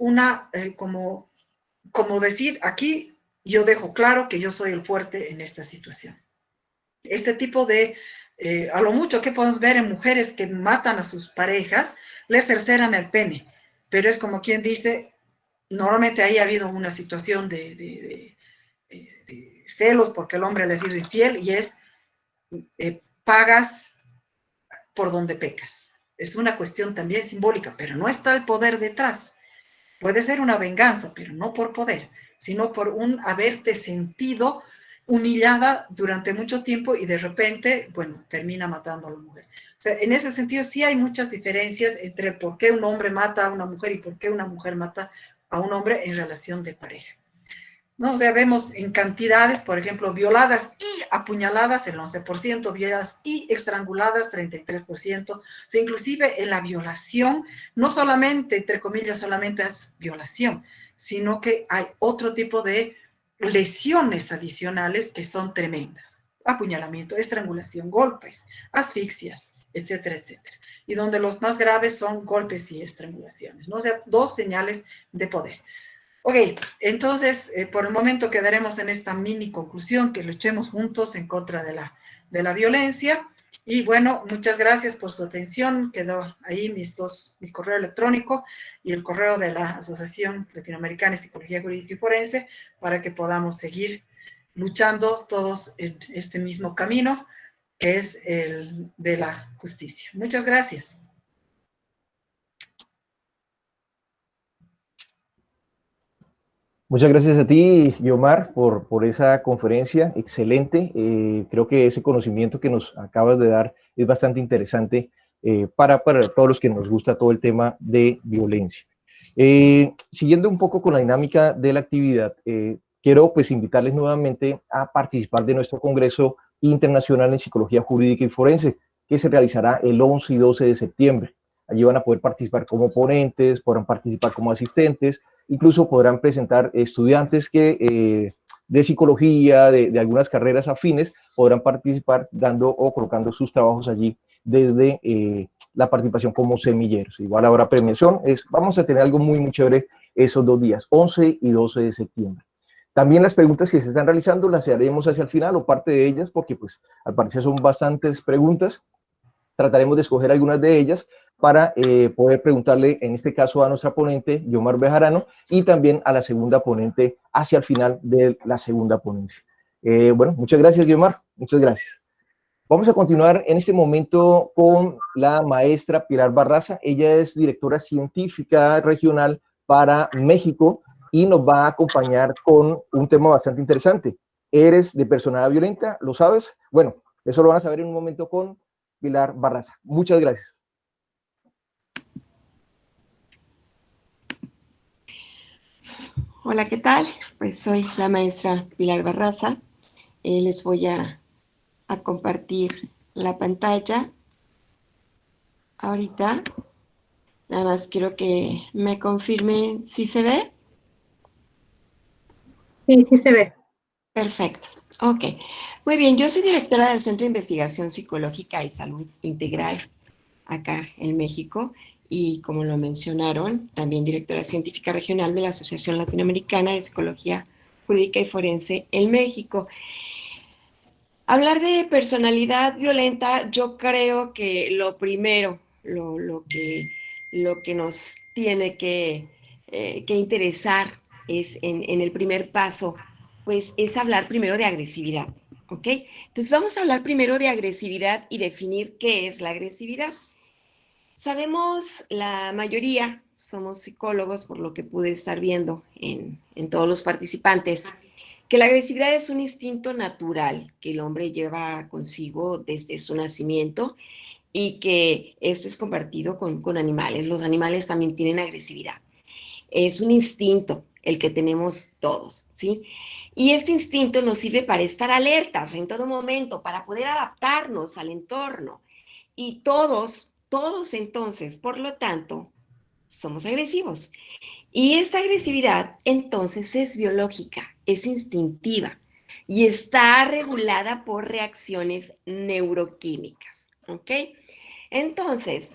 como decir, aquí yo dejo claro que yo soy el fuerte en esta situación. Este tipo de, a lo mucho que podemos ver en mujeres que matan a sus parejas, les cercenan el pene, pero es como quien dice, normalmente ahí ha habido una situación de celos porque el hombre le ha sido infiel y es pagas por donde pecas. Es una cuestión también simbólica, pero no está el poder detrás. Puede ser una venganza, pero no por poder, sino por un haberte sentido humillada durante mucho tiempo y de repente, bueno, termina matando a la mujer. O sea, en ese sentido sí hay muchas diferencias entre por qué un hombre mata a una mujer y por qué una mujer mata a un hombre en relación de pareja. ¿No? O sea, vemos en cantidades, por ejemplo, violadas y apuñaladas el 11%, violadas y estranguladas 33%, o sea, inclusive en la violación, no solamente, entre comillas, solamente es violación, sino que hay otro tipo de lesiones adicionales que son tremendas. Apuñalamiento, estrangulación, golpes, asfixias, etcétera, etcétera. Y donde los más graves son golpes y estrangulaciones, ¿no? O sea, dos señales de poder. Ok, entonces por el momento quedaremos en esta mini conclusión, que luchemos juntos en contra de la violencia Y bueno, muchas gracias por su atención. Quedó ahí mi correo electrónico y el correo de la Asociación Latinoamericana de Psicología Jurídica y Forense para que podamos seguir luchando todos en este mismo camino que es el de la justicia. Muchas gracias. Muchas gracias a ti, Guiomar, por esa conferencia excelente. Creo que ese conocimiento que nos acabas de dar es bastante interesante para todos los que nos gusta todo el tema de violencia. Siguiendo un poco con la dinámica de la actividad, quiero pues invitarles nuevamente a participar de nuestro Congreso Internacional en Psicología Jurídica y Forense, que se realizará el 11 y 12 de septiembre. Allí van a poder participar como ponentes, podrán participar como asistentes, incluso podrán presentar estudiantes de psicología, de algunas carreras afines, podrán participar dando o colocando sus trabajos allí desde la participación como semilleros. Igual ahora premiación, vamos a tener algo muy, muy chévere esos 2 días, 11 y 12 de septiembre. También las preguntas que se están realizando las haremos hacia el final o parte de ellas, porque pues al parecer son bastantes preguntas. Trataremos de escoger algunas de ellas para poder preguntarle, en este caso, a nuestra ponente, Guiomar Bejarano, y también a la segunda ponente hacia el final de la segunda ponencia. Bueno, muchas gracias, Guiomar. Muchas gracias. Vamos a continuar en este momento con la maestra Pilar Barraza. Ella es directora científica regional para México y nos va a acompañar con un tema bastante interesante. ¿Eres de personalidad violenta? ¿Lo sabes? Bueno, eso lo van a saber en un momento con Pilar Barraza. Muchas gracias. Hola, ¿qué tal? Pues soy la maestra Pilar Barraza. Les voy a compartir la pantalla ahorita. Nada más quiero que me confirmen si se ve. Sí, sí se ve. Perfecto. Ok. Muy bien, yo soy directora del Centro de Investigación Psicológica y Salud Integral acá en México y, como lo mencionaron, también directora científica regional de la Asociación Latinoamericana de Psicología Jurídica y Forense en México. Hablar de personalidad violenta, yo creo que lo primero, lo que nos tiene que interesar es en el primer paso, pues es hablar primero de agresividad, ¿ok? Entonces vamos a hablar primero de agresividad y definir qué es la agresividad. Sabemos, la mayoría, somos psicólogos, por lo que pude estar viendo en todos los participantes, que la agresividad es un instinto natural que el hombre lleva consigo desde su nacimiento y que esto es compartido con animales. Los animales también tienen agresividad. Es un instinto el que tenemos todos, ¿sí? Y este instinto nos sirve para estar alertas en todo momento, para poder adaptarnos al entorno. Y todos entonces, por lo tanto, somos agresivos. Y esta agresividad entonces es biológica, es instintiva y está regulada por reacciones neuroquímicas, ¿ok? Entonces,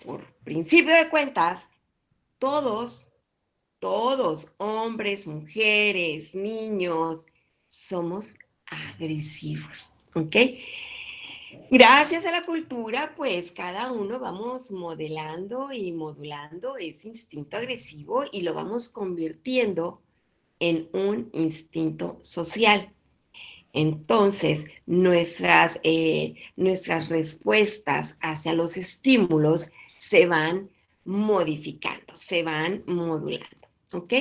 por principio de cuentas, todos, hombres, mujeres, niños, somos agresivos, ¿ok? Gracias a la cultura, pues cada uno vamos modelando y modulando ese instinto agresivo y lo vamos convirtiendo en un instinto social. Entonces, nuestras respuestas hacia los estímulos se van modificando, se van modulando, ¿ok?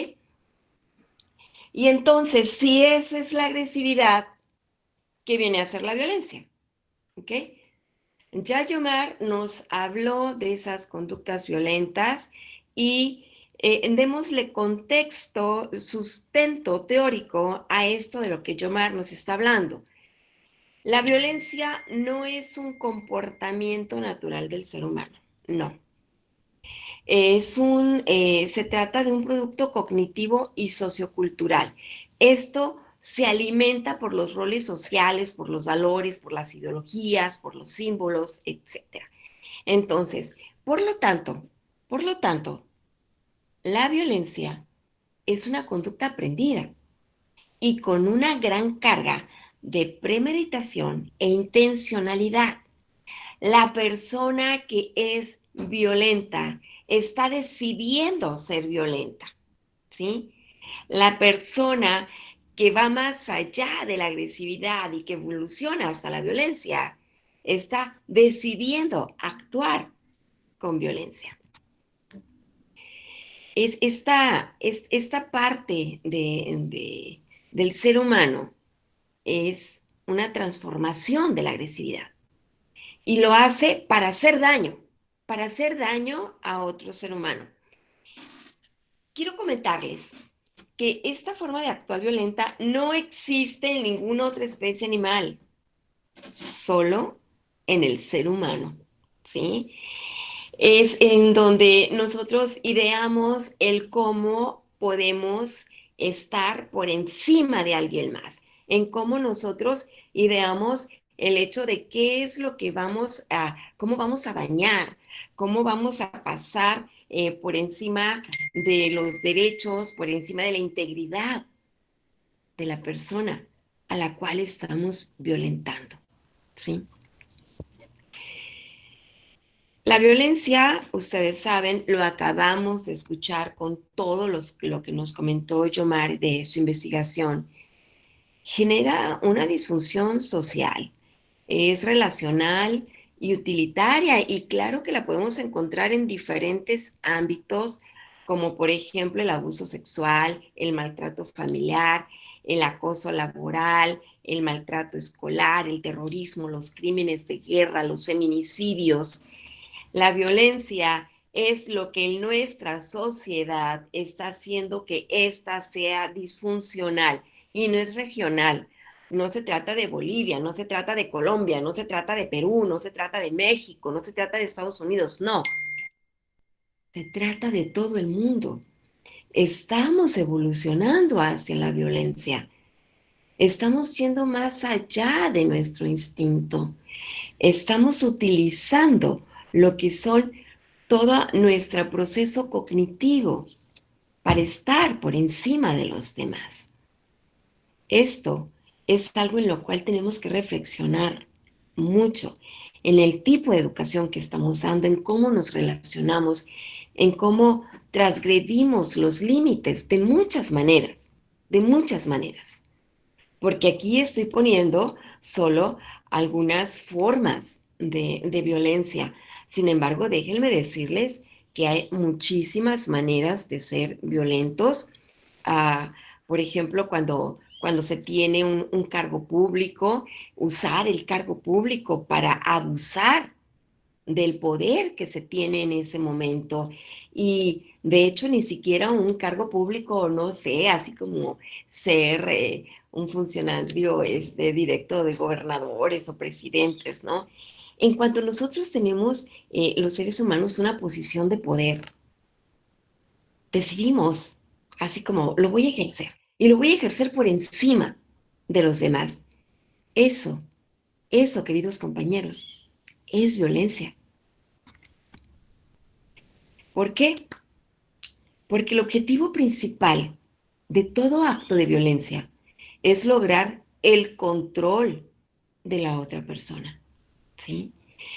Y entonces, si eso es la agresividad, ¿qué viene a ser la violencia? ¿Ok? Ya Guiomar nos habló de esas conductas violentas y démosle contexto, sustento teórico a esto de lo que Guiomar nos está hablando. La violencia no es un comportamiento natural del ser humano, no. Se trata de un producto cognitivo y sociocultural. Esto se alimenta por los roles sociales, por los valores, por las ideologías, por los símbolos, etc. Entonces, por lo tanto, la violencia es una conducta aprendida y con una gran carga de premeditación e intencionalidad. La persona que es violenta está decidiendo ser violenta, ¿sí? La persona que va más allá de la agresividad y que evoluciona hasta la violencia está decidiendo actuar con violencia. Esta parte del ser humano es una transformación de la agresividad y lo hace para hacer daño a otro ser humano. Quiero comentarles que esta forma de actuar violenta no existe en ninguna otra especie animal, solo en el ser humano, ¿sí? Es en donde nosotros ideamos el cómo podemos estar por encima de alguien más, en cómo nosotros ideamos el hecho de qué es lo que cómo vamos a dañar, cómo vamos a pasar por encima de los derechos, por encima de la integridad de la persona a la cual estamos violentando, ¿sí? La violencia, ustedes saben, lo acabamos de escuchar con todo lo que nos comentó Yomar de su investigación, genera una disfunción social, es relacional y utilitaria, y claro que la podemos encontrar en diferentes ámbitos, como por ejemplo el abuso sexual, el maltrato familiar, el acoso laboral, el maltrato escolar, el terrorismo, los crímenes de guerra, los feminicidios. La violencia es lo que en nuestra sociedad está haciendo que ésta sea disfuncional y no es regional. No se trata de Bolivia, no se trata de Colombia, no se trata de Perú, no se trata de México, no se trata de Estados Unidos, no. Se trata de todo el mundo. Estamos evolucionando hacia la violencia. Estamos yendo más allá de nuestro instinto. Estamos utilizando lo que son todo nuestro proceso cognitivo para estar por encima de los demás. Esto es algo en lo cual tenemos que reflexionar mucho en el tipo de educación que estamos dando, en cómo nos relacionamos, en cómo transgredimos los límites de muchas maneras, porque aquí estoy poniendo solo algunas formas de violencia. Sin embargo, déjenme decirles que hay muchísimas maneras de ser violentos. Por ejemplo, cuando se tiene un cargo público, usar el cargo público para abusar del poder que se tiene en ese momento. Y de hecho, ni siquiera un cargo público, no sé, así como ser un funcionario directo de gobernadores o presidentes, ¿no? En cuanto nosotros tenemos, los seres humanos, una posición de poder, decidimos, así como lo voy a ejercer, y lo voy a ejercer por encima de los demás. Eso, queridos compañeros, es violencia. ¿Por qué? Porque el objetivo principal de todo acto de violencia es lograr el control de la otra persona, ¿sí?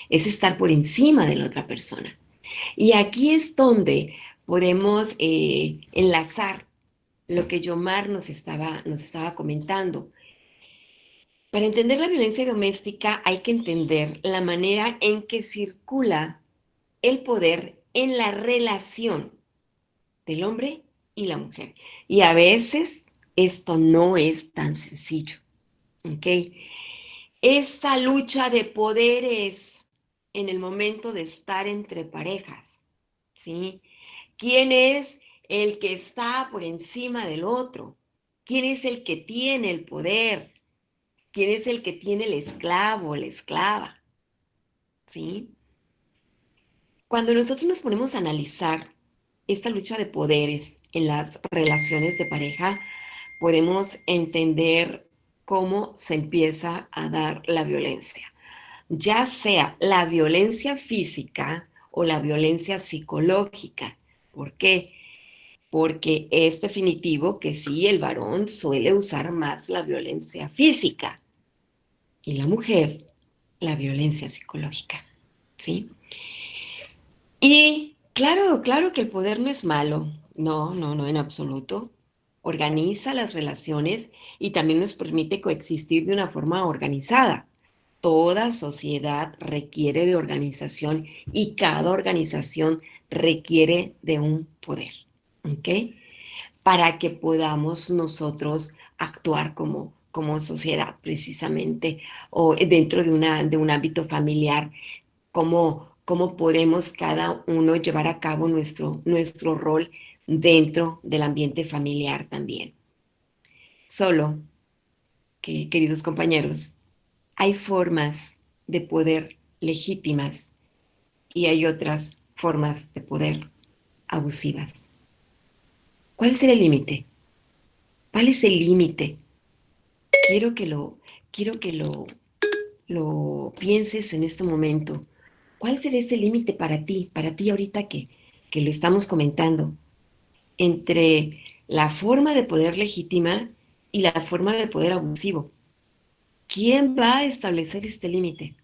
Es estar por encima de la otra persona. Y aquí es donde podemos enlazar lo que Yomar nos estaba comentando. Para entender la violencia doméstica hay que entender la manera en que circula el poder en la relación del hombre y la mujer. Y a veces esto no es tan sencillo, ¿ok? Esa lucha de poderes en el momento de estar entre parejas, ¿sí? ¿Quién es el que está por encima del otro? ¿Quién es el que tiene el poder? ¿Quién es el que tiene el esclavo, la esclava? ¿Sí? Cuando nosotros nos ponemos a analizar esta lucha de poderes en las relaciones de pareja, podemos entender cómo se empieza a dar la violencia, ya sea la violencia física o la violencia psicológica. ¿Por qué? Porque es definitivo que sí, el varón suele usar más la violencia física y la mujer la violencia psicológica. ¿sí? Y claro, claro que el poder no es malo. No, no, no, en absoluto. Organiza las relaciones y también nos permite coexistir de una forma organizada. Toda sociedad requiere de organización y cada organización requiere de un poder, ¿ok? Para que podamos nosotros actuar como sociedad, precisamente, o dentro de un ámbito familiar, cómo podemos cada uno llevar a cabo nuestro rol dentro del ambiente familiar también. Solo que, queridos compañeros, hay formas de poder legítimas y hay otras formas de poder abusivas. ¿Cuál es el límite? ¿Cuál es el límite? Quiero que lo pienses en este momento. ¿Cuál será ese límite para ti ahorita que lo estamos comentando, entre la forma de poder legítima y la forma de poder abusivo? ¿Quién va a establecer este límite?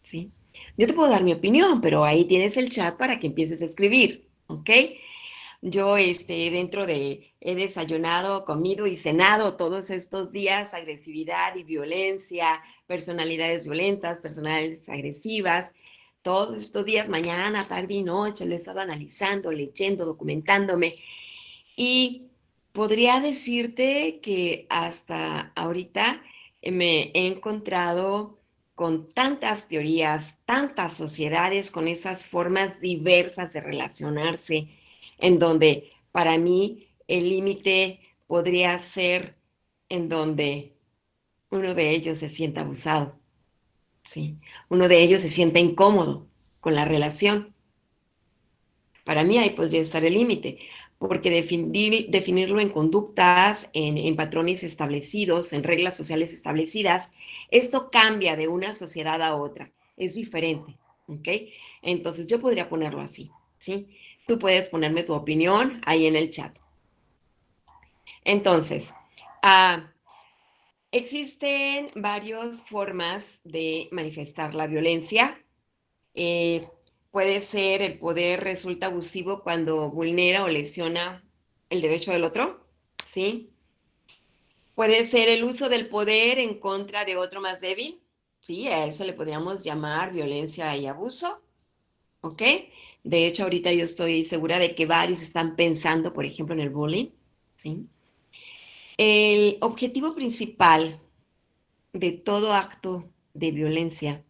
¿Sí? Yo te puedo dar mi opinión, pero ahí tienes el chat para que empieces a escribir, ¿ok? Yo, he desayunado, comido y cenado todos estos días agresividad y violencia, personalidades violentas, personalidades agresivas. Todos estos días, mañana, tarde y noche, lo he estado analizando, leyendo, documentándome. Y podría decirte que hasta ahorita me he encontrado con tantas teorías, tantas sociedades, con esas formas diversas de relacionarse, en donde para mí el límite podría ser en donde uno de ellos se sienta abusado, ¿sí? Uno de ellos se sienta incómodo con la relación. Para mí ahí podría estar el límite, porque definirlo en conductas, en patrones establecidos, en reglas sociales establecidas, esto cambia de una sociedad a otra, es diferente, ¿ok? Entonces yo podría ponerlo así, ¿sí? Tú puedes ponerme tu opinión ahí en el chat. Entonces, ah, existen varias formas de manifestar la violencia. Eh, Puede ser el poder resulta abusivo cuando vulnera o lesiona el derecho del otro, ¿sí? Puede ser el uso del poder en contra de otro más débil, ¿sí? A eso le podríamos llamar violencia y abuso, ¿ok? De hecho, ahorita yo estoy segura de que varios están pensando, por ejemplo, en el bullying, ¿sí? El objetivo principal de todo acto de violencia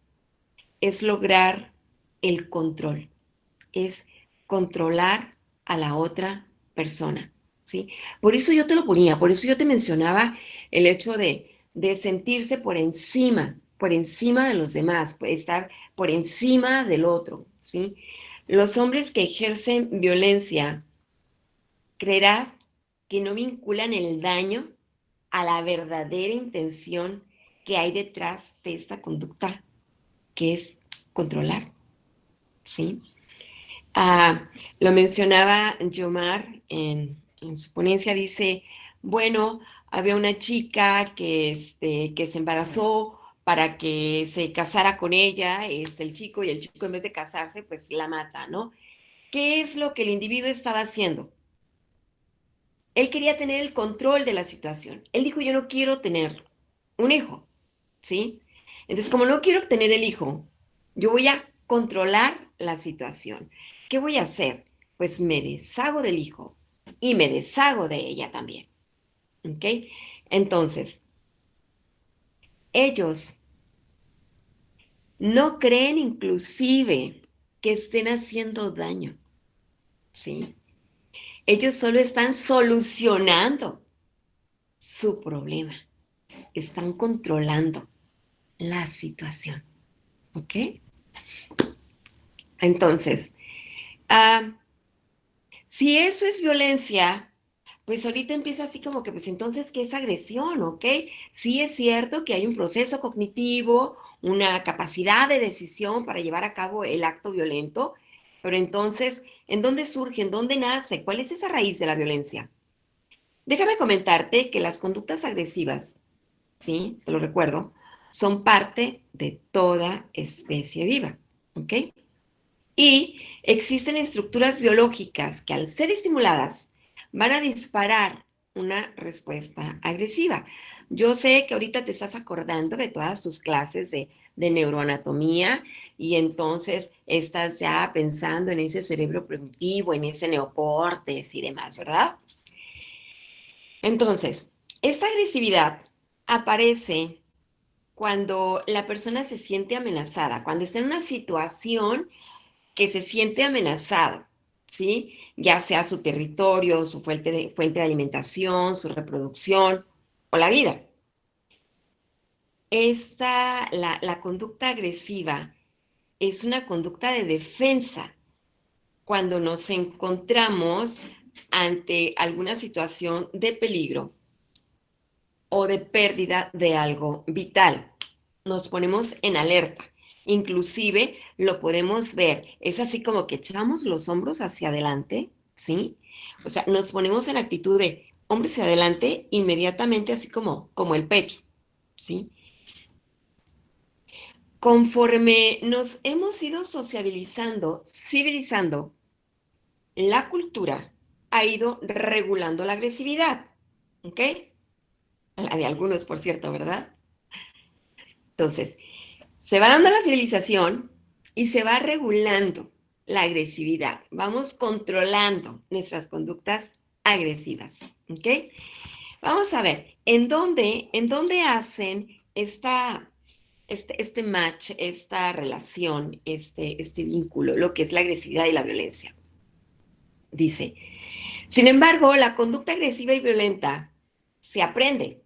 es lograr el control, es controlar a la otra persona, ¿sí? Por eso yo te lo ponía, por eso yo te mencionaba el hecho de sentirse por encima de los demás, estar por encima del otro, ¿sí? Los hombres que ejercen violencia, creerás que no vinculan el daño a la verdadera intención que hay detrás de esta conducta, que es controlar, ¿sí? Ah, lo mencionaba Yomar en su ponencia, dice, bueno, había una chica que se embarazó para que se casara con ella, es el chico, y el chico en vez de casarse, pues la mata, ¿no? ¿Qué es lo que el individuo estaba haciendo? Él quería tener el control de la situación. Él dijo, yo no quiero tener un hijo, ¿sí? Entonces, como no quiero tener el hijo, yo voy a controlar la situación. ¿Qué voy a hacer? Pues me deshago del hijo y me deshago de ella también, ¿ok? Entonces, ellos no creen inclusive que estén haciendo daño, ¿sí? Ellos solo están solucionando su problema, están controlando la situación, ¿ok? Entonces, ah, si eso es violencia, pues ahorita empieza así como que, pues entonces, ¿qué es agresión? ¿Ok? Sí es cierto que hay un proceso cognitivo, una capacidad de decisión para llevar a cabo el acto violento, pero entonces, ¿en dónde surge? ¿En dónde nace? ¿Cuál es esa raíz de la violencia? Déjame comentarte que las conductas agresivas, ¿sí? Te lo recuerdo, son parte de toda especie viva, ¿ok? Y existen estructuras biológicas que al ser estimuladas van a disparar una respuesta agresiva. Yo sé que ahorita te estás acordando de todas tus clases de neuroanatomía y entonces estás ya pensando en ese cerebro primitivo, en ese neocórtex y demás, ¿verdad? Entonces, esta agresividad aparece cuando la persona se siente amenazada, cuando está en una situación que se siente amenazado, ¿sí? Ya sea su territorio, su fuente de alimentación, su reproducción o la vida. La conducta agresiva es una conducta de defensa cuando nos encontramos ante alguna situación de peligro o de pérdida de algo vital. Nos ponemos en alerta. Inclusive lo podemos ver. Es así como que echamos los hombros hacia adelante, ¿sí? O sea, nos ponemos en actitud de hombros hacia adelante inmediatamente, así como el pecho, ¿sí? Conforme nos hemos ido sociabilizando, civilizando, la cultura ha ido regulando la agresividad, ¿ok? La de algunos, por cierto, ¿verdad? Entonces, se va dando la civilización y se va regulando la agresividad. Vamos controlando nuestras conductas agresivas, ¿ok? Vamos a ver, ¿en dónde hacen este match, esta relación, este vínculo, lo que es la agresividad y la violencia? Dice, sin embargo, la conducta agresiva y violenta se aprende,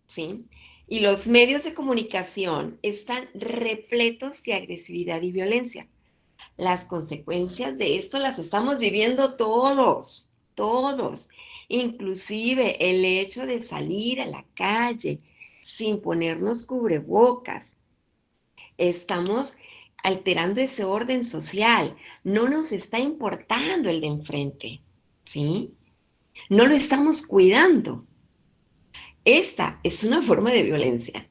¿sí? Y los medios de comunicación están repletos de agresividad y violencia. Las consecuencias de esto las estamos viviendo todos, todos. Inclusive el hecho de salir a la calle sin ponernos cubrebocas. Estamos alterando ese orden social. No nos está importando el de enfrente, ¿sí? No lo estamos cuidando. Esta es una forma de violencia.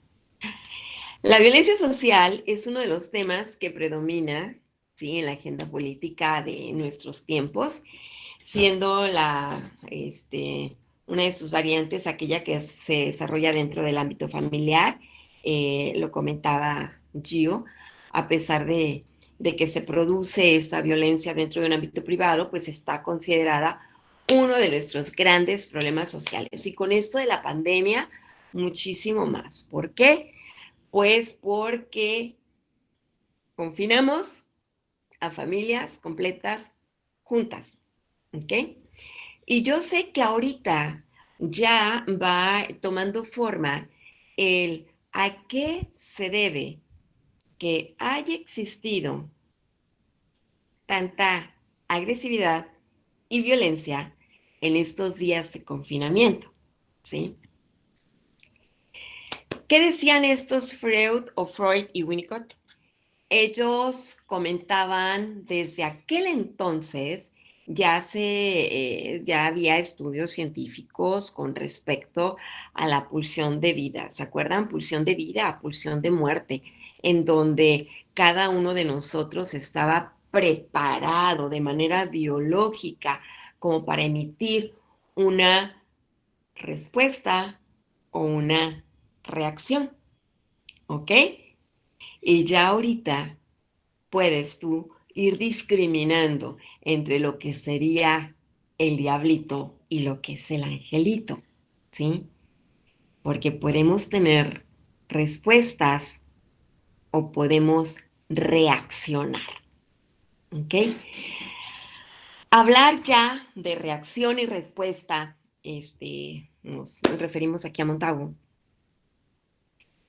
La violencia social es uno de los temas que predomina, ¿sí?, en la agenda política de nuestros tiempos, siendo una de sus variantes aquella que se desarrolla dentro del ámbito familiar. Lo comentaba Gio, a pesar de que se produce esta violencia dentro de un ámbito privado, pues está considerada uno de nuestros grandes problemas sociales. Y con esto de la pandemia, muchísimo más. ¿Por qué? Pues porque confinamos a familias completas juntas, ¿ok? Y yo sé que ahorita ya va tomando forma el a qué se debe que haya existido tanta agresividad y violencia en estos días de confinamiento, ¿sí? ¿Qué decían estos Freud y Winnicott? Ellos comentaban desde aquel entonces ya había estudios científicos con respecto a la pulsión de vida. ¿Se acuerdan? Pulsión de vida, pulsión de muerte, en donde cada uno de nosotros estaba preparado de manera biológica como para emitir una respuesta o una reacción, ¿ok? Y ya ahorita puedes tú ir discriminando entre lo que sería el diablito y lo que es el angelito, ¿sí? Porque podemos tener respuestas o podemos reaccionar, ¿ok? Hablar ya de reacción y respuesta, nos referimos aquí a Montagu.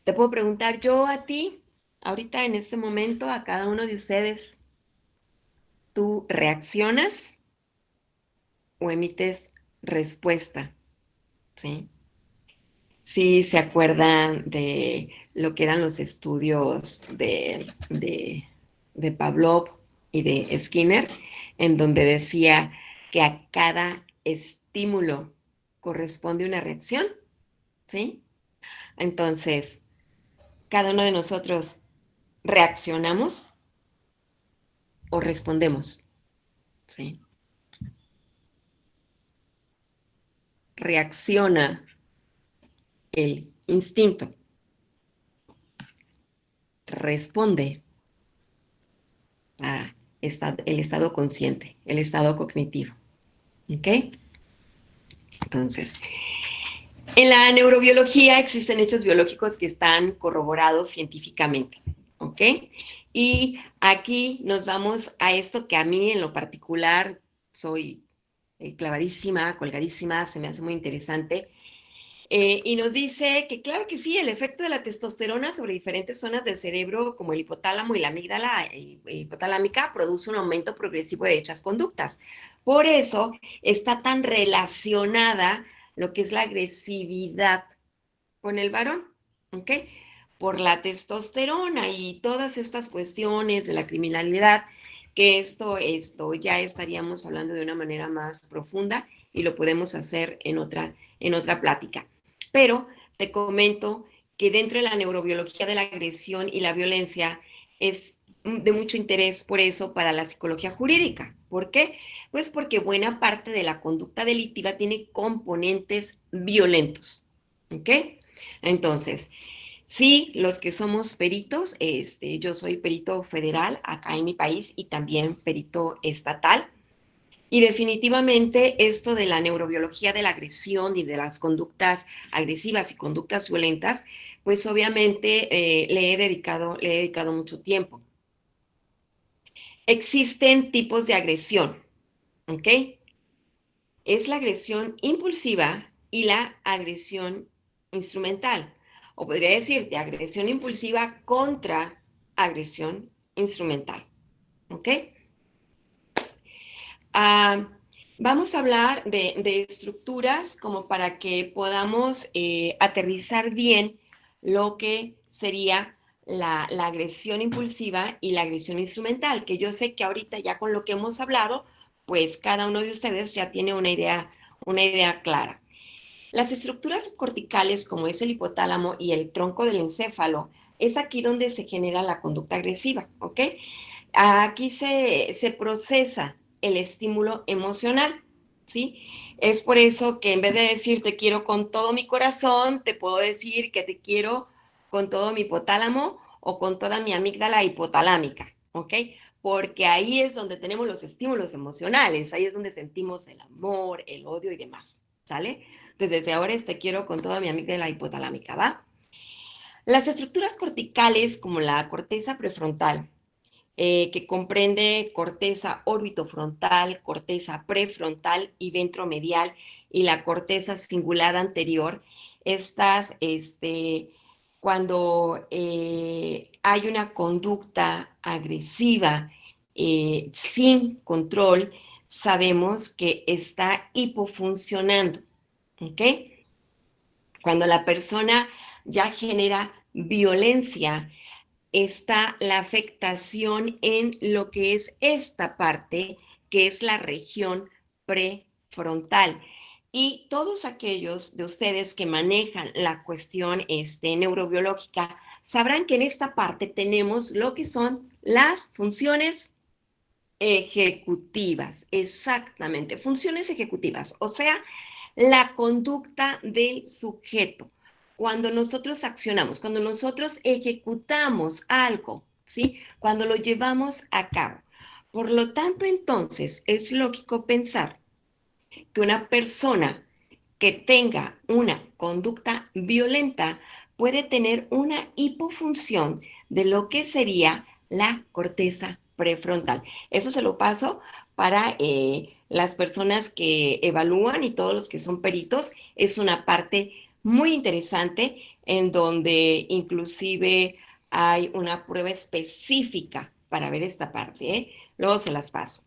Te puedo preguntar yo a ti, ahorita en este momento, a cada uno de ustedes, ¿tú reaccionas o emites respuesta? ¿Sí? Sí, se acuerdan de lo que eran los estudios de Pavlov y de Skinner, en donde decía que a cada estímulo corresponde una reacción, ¿sí? Entonces, cada uno de nosotros reaccionamos o respondemos, ¿sí? Reacciona el instinto, responde a el estado consciente, el estado cognitivo, ¿ok? Entonces, en la neurobiología existen hechos biológicos que están corroborados científicamente, ¿ok? Y aquí nos vamos a esto que a mí en lo particular soy clavadísima, colgadísima, se me hace muy interesante. Y nos dice que claro que sí, el efecto de la testosterona sobre diferentes zonas del cerebro, como el hipotálamo y la amígdala hipotalámica, produce un aumento progresivo de dichas conductas. Por eso está tan relacionada lo que es la agresividad con el varón, ¿ok? Por la testosterona y todas estas cuestiones de la criminalidad, que esto ya estaríamos hablando de una manera más profunda y lo podemos hacer en otra plática. Pero te comento que dentro de la neurobiología de la agresión y la violencia es de mucho interés por eso para la psicología jurídica. ¿Por qué? Pues porque buena parte de la conducta delictiva tiene componentes violentos, ¿ok? Entonces, sí, los que somos peritos, yo soy perito federal acá en mi país y también perito estatal. Y definitivamente esto de la neurobiología de la agresión y de las conductas agresivas y conductas violentas, pues obviamente le he dedicado mucho tiempo. Existen tipos de agresión, ¿ok? Es la agresión impulsiva y la agresión instrumental. O podría decirte agresión impulsiva contra agresión instrumental. ¿Ok? Vamos a hablar de estructuras como para que podamos aterrizar bien lo que sería la agresión impulsiva y la agresión instrumental, que yo sé que ahorita ya con lo que hemos hablado, pues cada uno de ustedes ya tiene una idea clara. Las estructuras subcorticales, como es el hipotálamo y el tronco del encéfalo, es aquí donde se genera la conducta agresiva, ¿ok? Aquí se procesa el estímulo emocional, ¿sí? Es por eso que en vez de decir te quiero con todo mi corazón, te puedo decir que te quiero con todo mi hipotálamo o con toda mi amígdala hipotalámica, ¿ok? Porque ahí es donde tenemos los estímulos emocionales, ahí es donde sentimos el amor, el odio y demás, ¿sale? Entonces, desde ahora te quiero con toda mi amígdala hipotalámica, ¿va? Las estructuras corticales, como la corteza prefrontal, que comprende corteza orbitofrontal, corteza prefrontal y ventromedial y la corteza cingulada anterior. Estas, cuando hay una conducta agresiva sin control, sabemos que está hipofuncionando, ¿ok? Cuando la persona ya genera violencia, está la afectación en lo que es esta parte, que es la región prefrontal. Y todos aquellos de ustedes que manejan la cuestión neurobiológica sabrán que en esta parte tenemos lo que son las funciones ejecutivas, exactamente, funciones ejecutivas, o sea, la conducta del sujeto. Cuando nosotros accionamos, cuando nosotros ejecutamos algo, ¿sí? Cuando lo llevamos a cabo. Por lo tanto, entonces, es lógico pensar que una persona que tenga una conducta violenta puede tener una hipofunción de lo que sería la corteza prefrontal. Eso se lo paso para las personas que evalúan y todos los que son peritos. Es una parte muy interesante en donde inclusive hay una prueba específica para ver esta parte, ¿eh? Luego se las paso.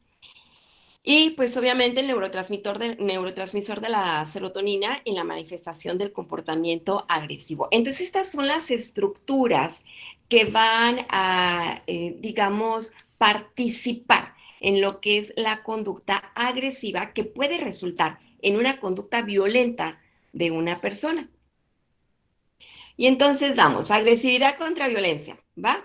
Y pues obviamente el neurotransmisor de la serotonina en la manifestación del comportamiento agresivo. Entonces estas son las estructuras que van a, digamos, participar en lo que es la conducta agresiva que puede resultar en una conducta violenta de una persona. Y entonces vamos, agresividad contra violencia, ¿va?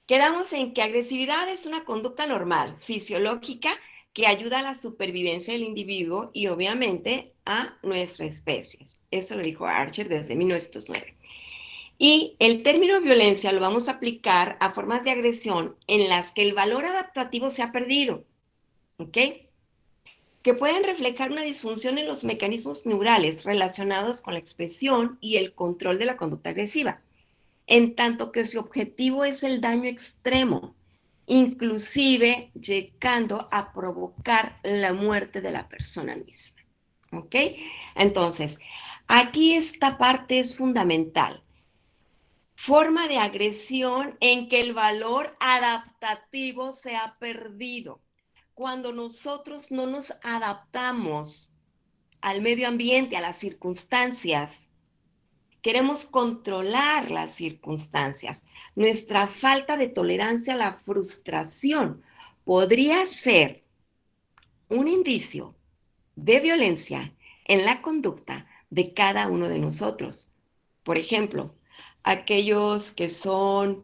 Quedamos en que agresividad es una conducta normal, fisiológica, que ayuda a la supervivencia del individuo y obviamente a nuestra especie. Eso lo dijo Archer desde 1909. Y el término violencia lo vamos a aplicar a formas de agresión en las que el valor adaptativo se ha perdido, ¿ok? Que pueden reflejar una disfunción en los mecanismos neurales relacionados con la expresión y el control de la conducta agresiva, en tanto que su objetivo es el daño extremo, inclusive llegando a provocar la muerte de la persona misma, ¿ok? Entonces, aquí esta parte es fundamental. Forma de agresión en que el valor adaptativo se ha perdido. Cuando nosotros no nos adaptamos al medio ambiente, a las circunstancias, queremos controlar las circunstancias. Nuestra falta de tolerancia a la frustración podría ser un indicio de violencia en la conducta de cada uno de nosotros. Por ejemplo, aquellos que son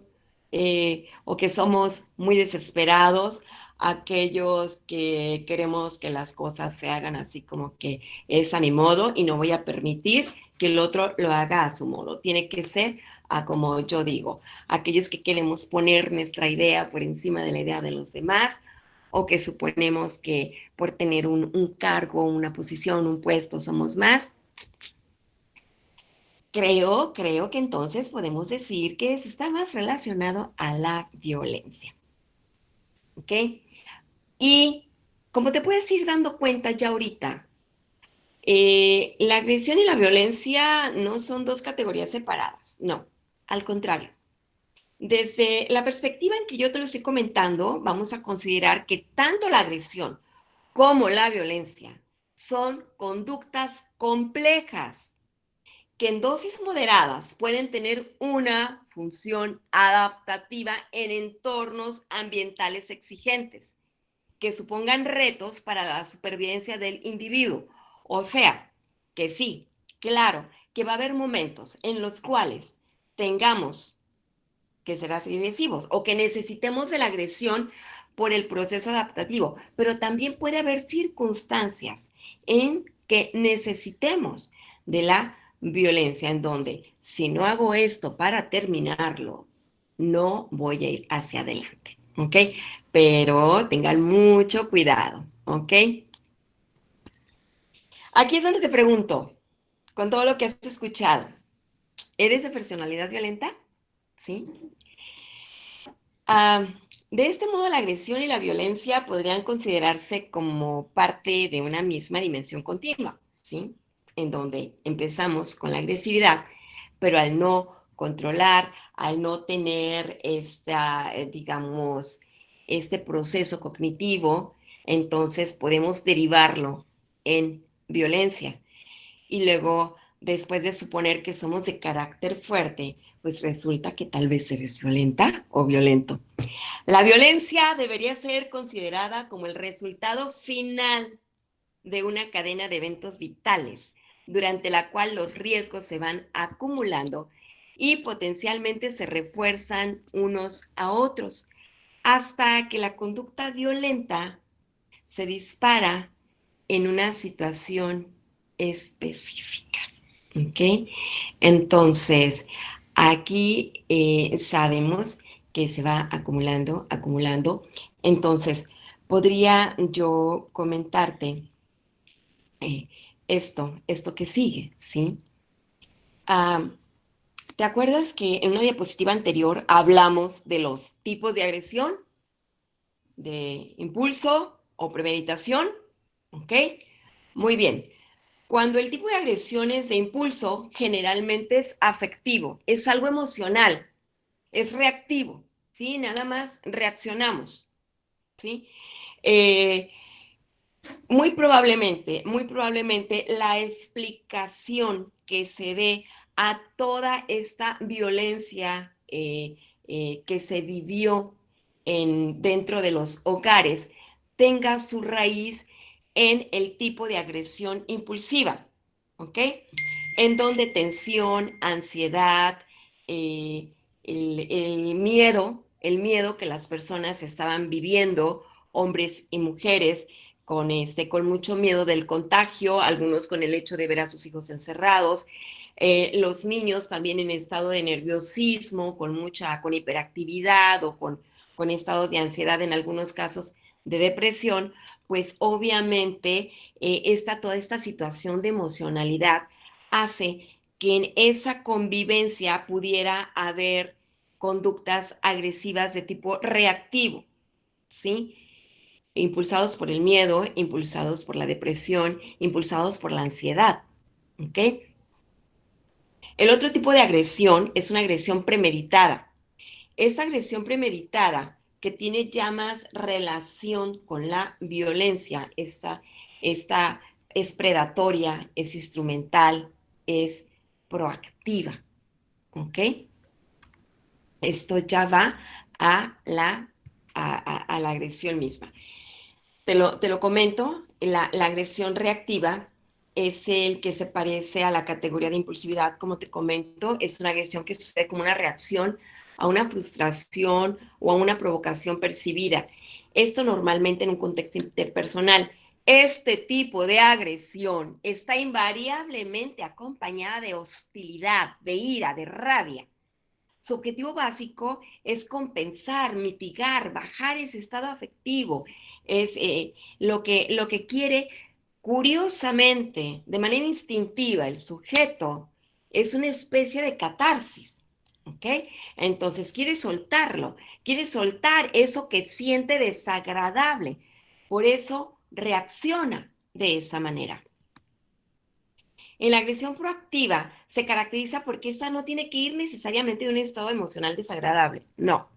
o que somos muy desesperados, aquellos que queremos que las cosas se hagan así como que es a mi modo y no voy a permitir que el otro lo haga a su modo. Tiene que ser a como yo digo. Aquellos que queremos poner nuestra idea por encima de la idea de los demás, o que suponemos que por tener un cargo, una posición, un puesto somos más. Creo que entonces podemos decir que eso está más relacionado a la violencia. ¿Ok? Y como te puedes ir dando cuenta ya ahorita, la agresión y la violencia no son dos categorías separadas, no, al contrario. Desde la perspectiva en que yo te lo estoy comentando, vamos a considerar que tanto la agresión como la violencia son conductas complejas que en dosis moderadas pueden tener una función adaptativa en entornos ambientales exigentes que supongan retos para la supervivencia del individuo. O sea, que sí, claro, que va a haber momentos en los cuales tengamos que ser agresivos o que necesitemos de la agresión por el proceso adaptativo, pero también puede haber circunstancias en que necesitemos de la violencia, en donde si no hago esto para terminarlo, no voy a ir hacia adelante, ¿ok? Pero tengan mucho cuidado, ¿ok? Aquí es donde te pregunto, con todo lo que has escuchado, ¿eres de personalidad violenta? ¿Sí? De este modo, la agresión y la violencia podrían considerarse como parte de una misma dimensión continua, ¿sí? En donde empezamos con la agresividad, pero al no controlar, al no tener digamos, este proceso cognitivo, entonces podemos derivarlo en violencia. Y luego, después de suponer que somos de carácter fuerte, pues resulta que tal vez eres violenta o violento. La violencia debería ser considerada como el resultado final de una cadena de eventos vitales, durante la cual los riesgos se van acumulando y potencialmente se refuerzan unos a otros, hasta que la conducta violenta se dispara en una situación específica. ¿Ok? Entonces, aquí sabemos que se va acumulando, acumulando. Entonces, podría yo comentarte esto que sigue, ¿sí? ¿Te acuerdas que en una diapositiva anterior hablamos de los tipos de agresión, de impulso o premeditación? ¿Ok? Muy bien. Cuando el tipo de agresión es de impulso, generalmente es afectivo, es algo emocional, es reactivo, ¿sí? Nada más reaccionamos, ¿sí? Muy probablemente la explicación que se dé a toda esta violencia que se vivió dentro de los hogares tenga su raíz en el tipo de agresión impulsiva, ¿ok? En donde tensión, ansiedad, el miedo el miedo que las personas estaban viviendo, hombres y mujeres, con mucho miedo del contagio, algunos con el hecho de ver a sus hijos encerrados, los niños también en estado de nerviosismo, con hiperactividad o con estados de ansiedad, en algunos casos de depresión, pues obviamente toda esta situación de emocionalidad hace que en esa convivencia pudiera haber conductas agresivas de tipo reactivo, ¿sí? Impulsados por el miedo, impulsados por la depresión, impulsados por la ansiedad, ¿ok? El otro tipo de agresión es una agresión premeditada. Esa agresión premeditada que tiene ya más relación con la violencia, esta es predatoria, es instrumental, es proactiva, ¿ok? Esto ya va a la agresión misma. Te lo comento, la agresión reactiva es el que se parece a la categoría de impulsividad, como te comento, es una agresión que sucede como una reacción a una frustración o a una provocación percibida. Esto normalmente en un contexto interpersonal. Este tipo de agresión está invariablemente acompañada de hostilidad, de ira, de rabia. Su objetivo básico es compensar, mitigar, bajar ese estado afectivo. Es lo que quiere, curiosamente, de manera instintiva, el sujeto, es una especie de catarsis. ¿Ok? Entonces quiere soltarlo, quiere soltar eso que siente desagradable. Por eso reacciona de esa manera. En la agresión proactiva se caracteriza porque esta no tiene que ir necesariamente de un estado emocional desagradable. No,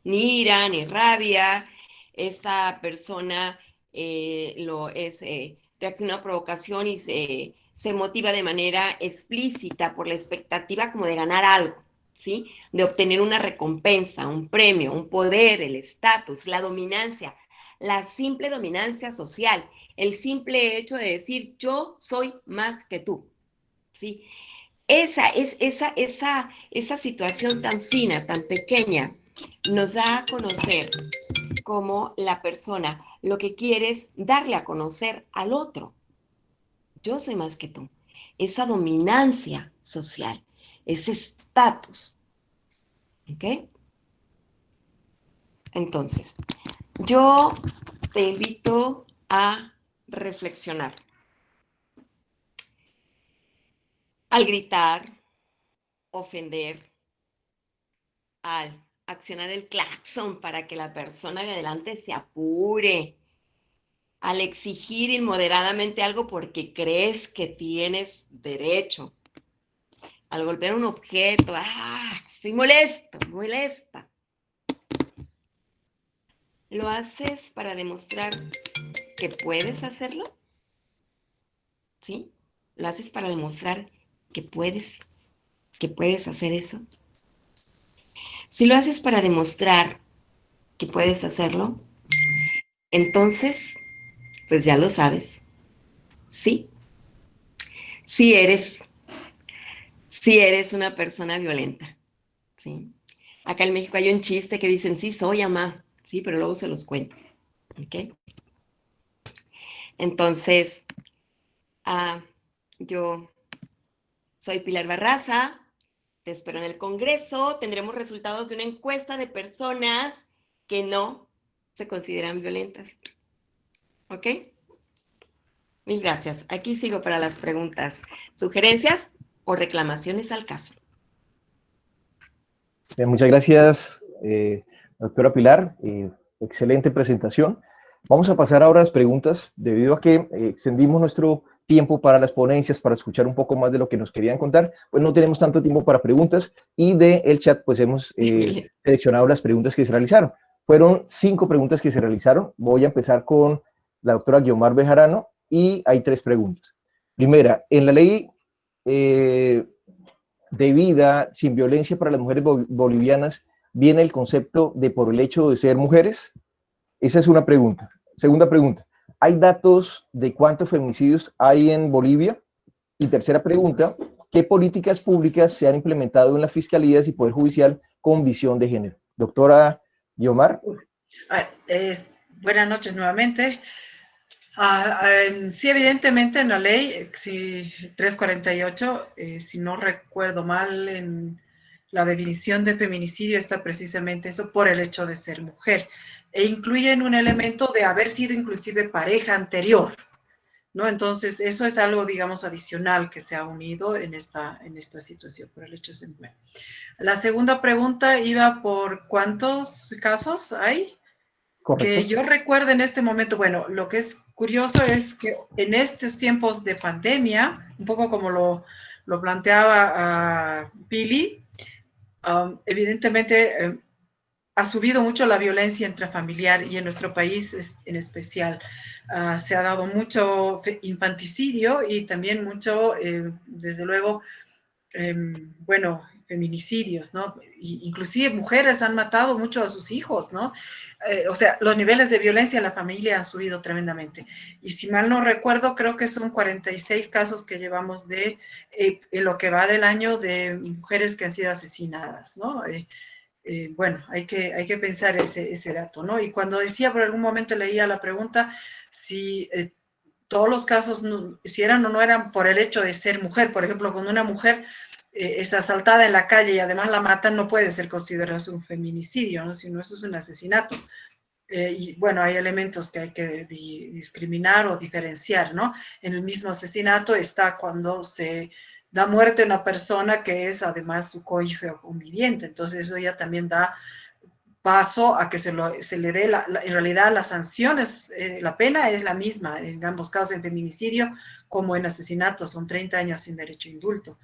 ni ira, ni rabia. Esta persona reacciona a provocación y se motiva de manera explícita por la expectativa como de ganar algo, ¿sí? De obtener una recompensa, un premio, un poder, el estatus, la dominancia, la simple dominancia social, el simple hecho de decir yo soy más que tú, ¿sí? Esa situación tan fina, tan pequeña, nos da a conocer cómo la persona lo que quiere es darle a conocer al otro. Yo soy más que tú. Esa dominancia social, ese estatus. ¿Ok? Entonces, yo te invito a reflexionar. Al gritar, ofender, al accionar el claxon para que la persona de adelante se apure, al exigir inmoderadamente algo porque crees que tienes derecho, al golpear un objeto, estoy molesto, molesta. ¿Lo haces para demostrar que puedes hacerlo? ¿Sí? ¿Lo haces para demostrar que puedes hacer eso? Si lo haces para demostrar que puedes hacerlo, entonces, pues ya lo sabes. Sí, sí eres una persona violenta. ¿Sí? Acá en México hay un chiste que dicen, sí soy, mamá. Sí, pero luego se los cuento. ¿Ok? Entonces, yo soy Pilar Barraza, te espero en el Congreso, tendremos resultados de una encuesta de personas que no se consideran violentas. ¿Ok? Mil gracias. Aquí sigo para las preguntas, sugerencias o reclamaciones al caso. Muchas gracias, doctora Pilar. Excelente presentación. Vamos a pasar ahora a las preguntas, debido a que extendimos nuestro tiempo para las ponencias, para escuchar un poco más de lo que nos querían contar, pues no tenemos tanto tiempo para preguntas, y del chat pues hemos seleccionado las preguntas que se realizaron. Fueron 5 preguntas que se realizaron. Voy a empezar con la doctora Guiomar Bejarano, y hay 3 preguntas. Primera, en la ley de vida sin violencia para las mujeres bolivianas, ¿viene el concepto de por el hecho de ser mujeres? Esa es una pregunta. Segunda pregunta, ¿hay datos de cuántos feminicidios hay en Bolivia? Y tercera pregunta, ¿qué políticas públicas se han implementado en las fiscalías y Poder Judicial con visión de género? Doctora Guiomar. Buenas noches nuevamente. Sí, evidentemente en la ley 348, si no recuerdo mal, en la definición de feminicidio está precisamente eso, por el hecho de ser mujer, e incluyen un elemento de haber sido inclusive pareja anterior, ¿no? Entonces, eso es algo, digamos, adicional que se ha unido en esta situación, por el hecho de ser mujer. La segunda pregunta iba por ¿cuántos casos hay? Correcto. Que yo recuerdo en este momento, bueno, lo que es curioso es que en estos tiempos de pandemia, un poco como lo planteaba Pili, evidentemente ha subido mucho la violencia intrafamiliar y en nuestro país en especial. Se ha dado mucho infanticidio y también mucho, desde luego, bueno, feminicidios, ¿no? Inclusive mujeres han matado mucho a sus hijos, ¿no? O sea, los niveles de violencia en la familia han subido tremendamente. Y si mal no recuerdo, creo que son 46 casos que llevamos en lo que va del año de mujeres que han sido asesinadas, ¿no? Bueno, hay que pensar ese dato, ¿no? Y cuando decía, por algún momento leía la pregunta, si todos los casos, si eran o no eran por el hecho de ser mujer, por ejemplo, cuando una mujer es asaltada en la calle y además la matan, no puede ser considerado un feminicidio, ¿no? Sino eso es un asesinato. Y bueno, hay elementos que hay que discriminar o diferenciar, ¿no? En el mismo asesinato está cuando se da muerte a una persona que es además su cónyuge o conviviente, entonces eso ya también da paso a que se le dé, en realidad las sanciones, la pena es la misma en ambos casos, en feminicidio como en asesinato, son 30 años sin derecho a indulto.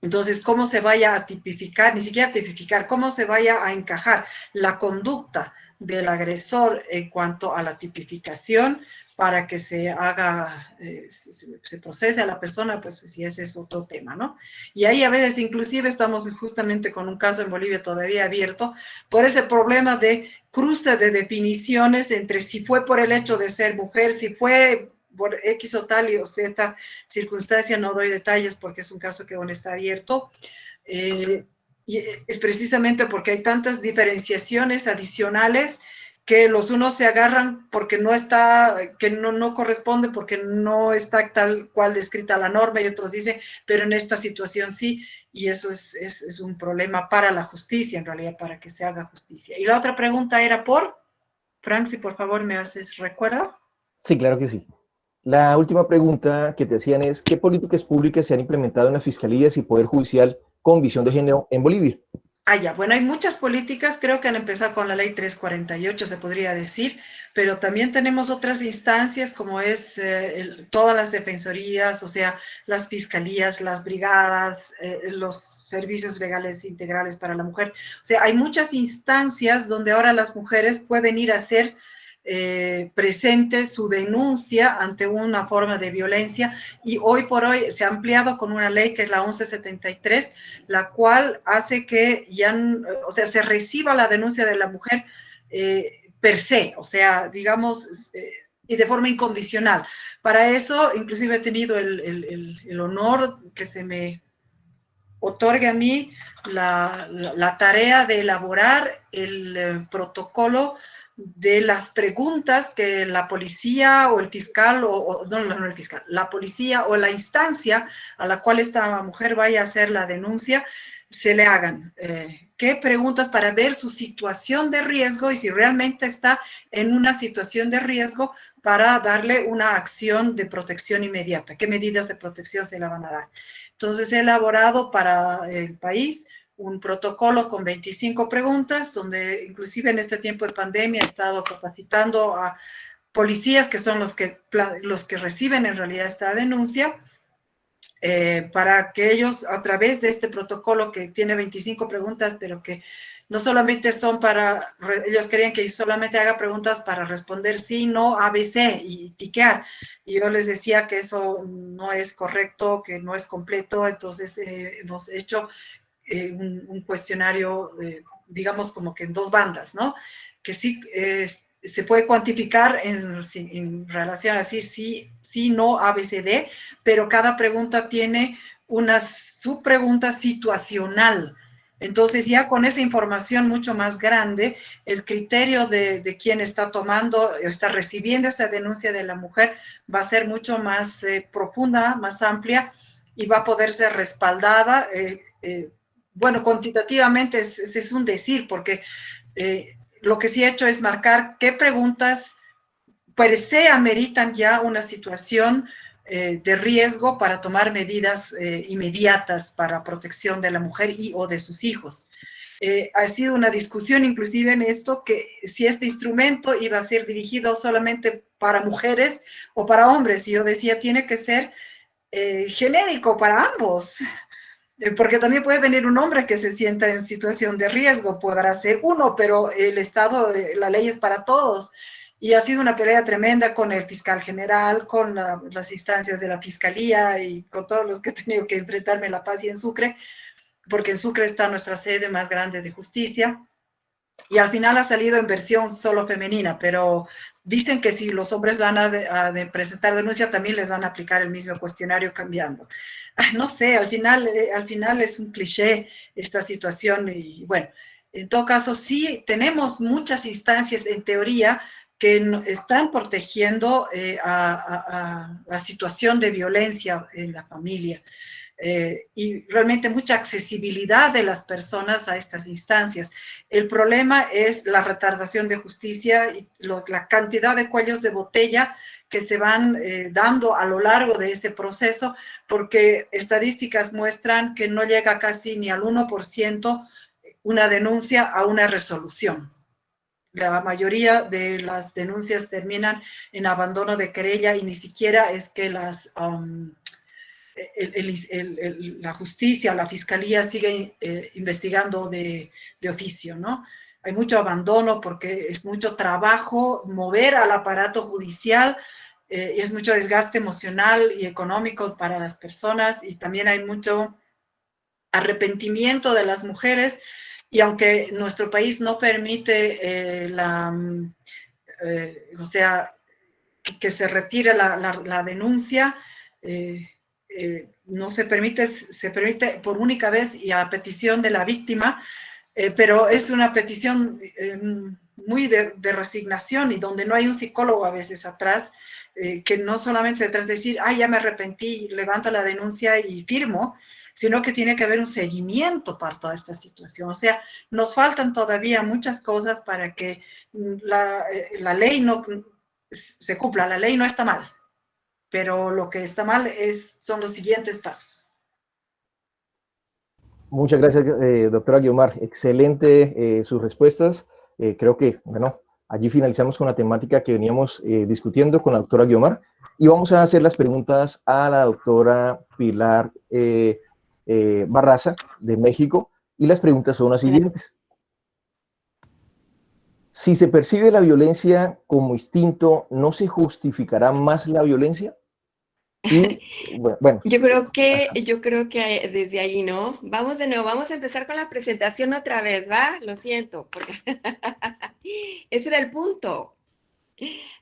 Entonces, ¿cómo se vaya a tipificar, ni siquiera tipificar, cómo se vaya a encajar la conducta del agresor en cuanto a la tipificación para que se haga, se procese a la persona, pues si ese es otro tema, ¿no? Y ahí a veces inclusive estamos justamente con un caso en Bolivia todavía abierto por ese problema de cruce de definiciones entre si fue por el hecho de ser mujer, si fue por X o tal y o Z circunstancia, no doy detalles porque es un caso que aún está abierto, y es precisamente porque hay tantas diferenciaciones adicionales que los unos se agarran porque no está, que no corresponde, porque no está tal cual descrita la norma, y otros dicen, pero en esta situación sí, y eso es un problema para la justicia, en realidad, para que se haga justicia. Y la otra pregunta era por, Frank, si por favor me haces recuerdo. Sí, claro que sí. La última pregunta que te hacían es, ¿qué políticas públicas se han implementado en las fiscalías y Poder Judicial con visión de género en Bolivia? Ya, bueno, hay muchas políticas, creo que han empezado con la ley 348, se podría decir, pero también tenemos otras instancias como es todas las defensorías, o sea, las fiscalías, las brigadas, los servicios legales integrales para la mujer. O sea, hay muchas instancias donde ahora las mujeres pueden ir a hacer presente su denuncia ante una forma de violencia, y hoy por hoy se ha ampliado con una ley que es la 1173, la cual hace que ya, o sea, se reciba la denuncia de la mujer per se, o sea, digamos, y de forma incondicional. Para eso, inclusive he tenido el honor que se me otorgue a mí la tarea de elaborar el protocolo de las preguntas que la policía o el fiscal, no el fiscal, la policía o la instancia a la cual esta mujer vaya a hacer la denuncia, se le hagan. ¿Qué preguntas para ver su situación de riesgo y si realmente está en una situación de riesgo para darle una acción de protección inmediata? ¿Qué medidas de protección se le van a dar? Entonces he elaborado para el país un protocolo con 25 preguntas, donde inclusive en este tiempo de pandemia he estado capacitando a policías que son los que reciben en realidad esta denuncia, para que ellos a través de este protocolo que tiene 25 preguntas, pero que no solamente son para, ellos querían que yo solamente haga preguntas para responder sí, no, ABC y tiquear. Y yo les decía que eso no es correcto, que no es completo, entonces hemos hecho un cuestionario, digamos, como que en dos bandas, ¿no? Que sí se puede cuantificar en relación a decir sí, no, ABCD, pero cada pregunta tiene una subpregunta situacional, Entonces ya con esa información mucho más grande, el criterio de quien está tomando, está recibiendo esa denuncia de la mujer va a ser mucho más profunda, más amplia y va a poder ser respaldada. Bueno, cuantitativamente es un decir, porque lo que sí he hecho es marcar qué preguntas per se ameritan ya una situación de riesgo para tomar medidas inmediatas para protección de la mujer y o de sus hijos. Ha sido una discusión inclusive en esto, que si este instrumento iba a ser dirigido solamente para mujeres o para hombres, y yo decía, tiene que ser genérico para ambos, porque también puede venir un hombre que se sienta en situación de riesgo, podrá ser uno, pero el Estado, la ley es para todos. Y ha sido una pelea tremenda con el fiscal general, con las instancias de la fiscalía y con todos los que he tenido que enfrentarme en La Paz y en Sucre, porque en Sucre está nuestra sede más grande de justicia. Y al final ha salido en versión solo femenina, pero dicen que si los hombres van a presentar denuncia, también les van a aplicar el mismo cuestionario cambiando. No sé, al final es un cliché esta situación y bueno, en todo caso sí tenemos muchas instancias en teoría que están protegiendo a la situación de violencia en la familia. Y realmente mucha accesibilidad de las personas a estas instancias. El problema es la retardación de justicia y la cantidad de cuellos de botella que se van dando a lo largo de ese proceso, porque estadísticas muestran que no llega casi ni al 1% una denuncia a una resolución. La mayoría de las denuncias terminan en abandono de querella y ni siquiera es que la justicia, la fiscalía sigue investigando de oficio, ¿no? Hay mucho abandono porque es mucho trabajo mover al aparato judicial, y es mucho desgaste emocional y económico para las personas, y también hay mucho arrepentimiento de las mujeres, y aunque nuestro país no permite o sea, que se retire la denuncia, no se permite por única vez y a petición de la víctima, pero es una petición muy de resignación y donde no hay un psicólogo a veces atrás, que no solamente se trata de decir, ay, ya me arrepentí, levanto la denuncia y firmo, sino que tiene que haber un seguimiento para toda esta situación. O sea, nos faltan todavía muchas cosas para que la ley no se cumpla. La ley no está mal, pero lo que está mal son los siguientes pasos. Muchas gracias, doctora Guiomar. Excelente sus respuestas. Creo que, bueno, allí finalizamos con la temática que veníamos discutiendo con la doctora Guiomar y vamos a hacer las preguntas a la doctora Pilar Barraza de México, y las preguntas son las siguientes. Si se percibe la violencia como instinto, ¿no se justificará más la violencia? Y, bueno. Yo creo que desde ahí, ¿no? Vamos de nuevo, vamos a empezar con la presentación otra vez, ¿va? Lo siento, porque ese era el punto.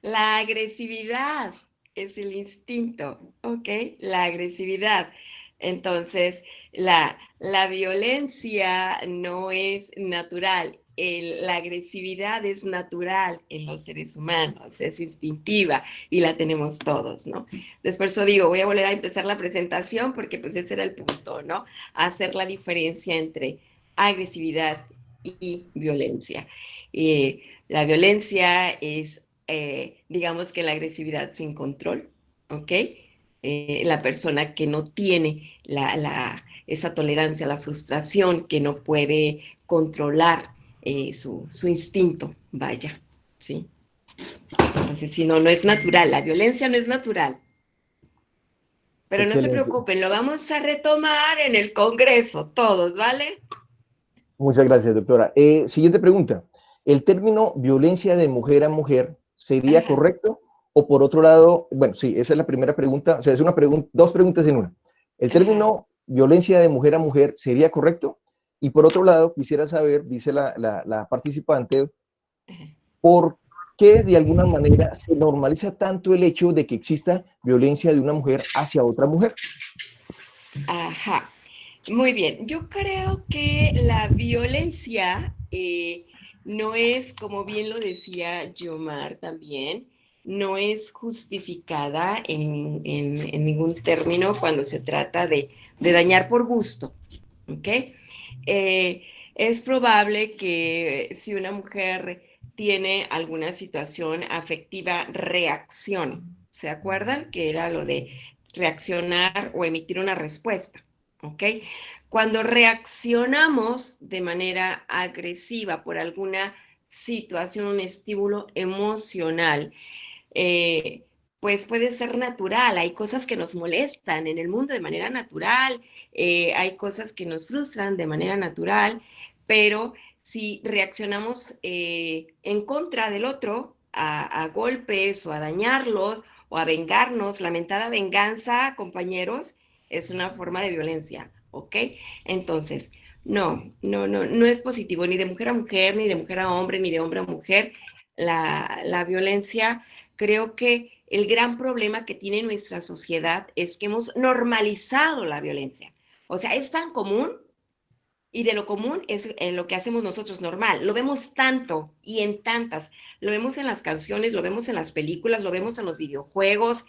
La agresividad es el instinto, ¿ok? La agresividad. Entonces, la violencia no es natural. La agresividad es natural en los seres humanos, es instintiva y la tenemos todos, ¿no? Entonces, por eso digo, voy a volver a empezar la presentación porque pues ese era el punto, ¿no? Hacer la diferencia entre agresividad y violencia. La violencia es, digamos que la agresividad sin control, ¿ok? La persona que no tiene esa tolerancia a la frustración, que no puede controlar su instinto, vaya, ¿sí? Entonces, si no, no es natural, la violencia no es natural. Pero excelente. No se preocupen, lo vamos a retomar en el Congreso, todos, ¿vale? Muchas gracias, doctora. Siguiente pregunta. ¿El término violencia de mujer a mujer sería correcto? O por otro lado, bueno, sí, esa es la primera pregunta, o sea, es una pregunta, dos preguntas en una. ¿El término violencia de mujer a mujer sería correcto? Y por otro lado, quisiera saber, dice la participante, ¿por qué de alguna manera se normaliza tanto el hecho de que exista violencia de una mujer hacia otra mujer? Ajá. Muy bien, yo creo que la violencia no es, como bien lo decía Yomar también, no es justificada en ningún término cuando se trata de dañar por gusto, ¿ok? Eh, es probable que si una mujer tiene alguna situación afectiva, reaccione. ¿Se acuerdan? Que era lo de reaccionar o emitir una respuesta, ¿ok? Cuando reaccionamos de manera agresiva por alguna situación, un estímulo emocional, eh, pues puede ser natural. Hay cosas que nos molestan en el mundo de manera natural, hay cosas que nos frustran de manera natural, pero si reaccionamos en contra del otro, a golpes o a dañarlos o a vengarnos, lamentada venganza, compañeros, es una forma de violencia, ¿ok? Entonces, no es positivo ni de mujer a mujer, ni de mujer a hombre, ni de hombre a mujer. La violencia, creo que el gran problema que tiene nuestra sociedad es que hemos normalizado la violencia. O sea, es tan común y de lo común es lo que hacemos nosotros normal. Lo vemos tanto y en tantas. Lo vemos en las canciones, lo vemos en las películas, lo vemos en los videojuegos.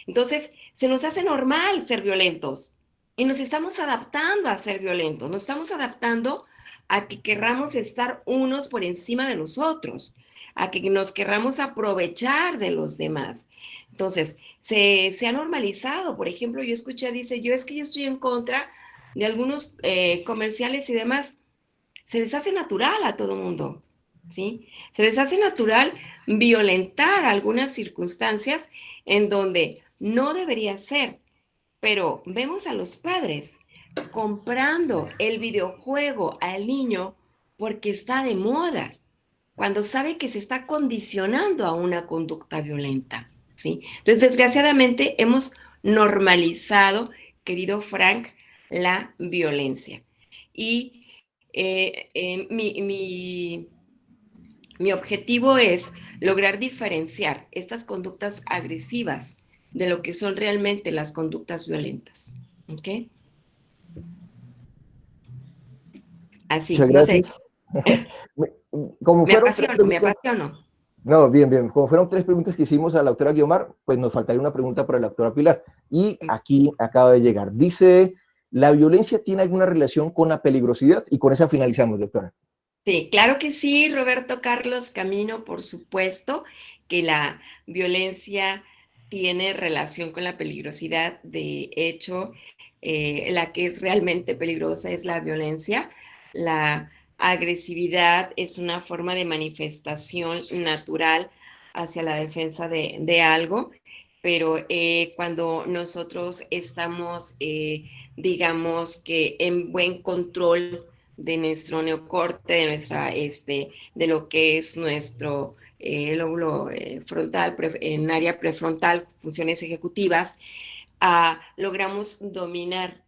Entonces, se nos hace normal ser violentos y nos estamos adaptando a ser violentos. Nos estamos adaptando a que querramos estar unos por encima de los otros, a que nos querramos aprovechar de los demás. Entonces, se ha normalizado. Por ejemplo, yo escuché, dice, yo es que yo estoy en contra de algunos comerciales y demás. Se les hace natural a todo mundo, ¿sí? Se les hace natural violentar algunas circunstancias en donde no debería ser, pero vemos a los padres comprando el videojuego al niño porque está de moda, cuando sabe que se está condicionando a una conducta violenta, ¿sí? Entonces, desgraciadamente, hemos normalizado, querido Frank, la violencia. Y mi objetivo es lograr diferenciar estas conductas agresivas de lo que son realmente las conductas violentas. ¿Ok? Así, Muchas no sé, gracias. Me- Como me fueron tres apasiono, me preguntas, apasiono. no, bien, bien, como fueron tres preguntas que hicimos a la doctora Guiomar, pues nos faltaría una pregunta para la doctora Pilar. Y aquí acaba de llegar. Dice, ¿la violencia tiene alguna relación con la peligrosidad? Y con esa finalizamos, doctora. Sí, claro que sí, Roberto Carlos Camino, por supuesto que la violencia tiene relación con la peligrosidad. De hecho, la que es realmente peligrosa es la violencia. La agresividad es una forma de manifestación natural hacia la defensa de algo, pero cuando nosotros estamos, digamos que en buen control de nuestro neocorte, de lo que es nuestro lóbulo frontal, en área prefrontal, funciones ejecutivas, logramos dominar.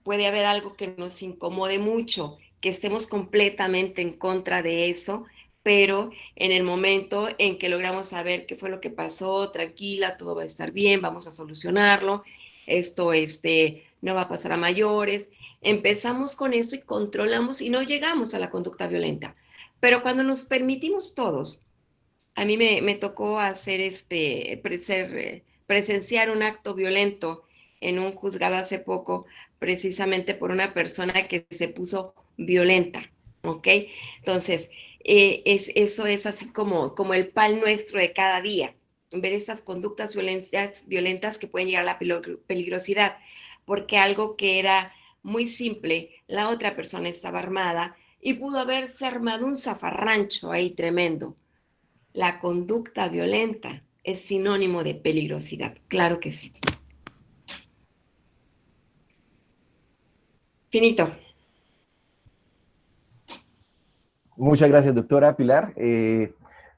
Puede haber algo que nos incomode mucho, que estemos completamente en contra de eso, pero en el momento en que logramos saber qué fue lo que pasó, tranquila, todo va a estar bien, vamos a solucionarlo, esto no va a pasar a mayores, empezamos con eso y controlamos y no llegamos a la conducta violenta. Pero cuando nos permitimos todos, a mí me tocó hacer presenciar un acto violento en un juzgado hace poco, precisamente por una persona que se puso violenta, ¿ok? Entonces, eso es así como el pan nuestro de cada día, ver esas conductas violentas que pueden llegar a la peligrosidad, porque algo que era muy simple, la otra persona estaba armada y pudo haberse armado un zafarrancho ahí tremendo. La conducta violenta es sinónimo de peligrosidad, claro que sí. Finito. Muchas gracias, doctora Pilar.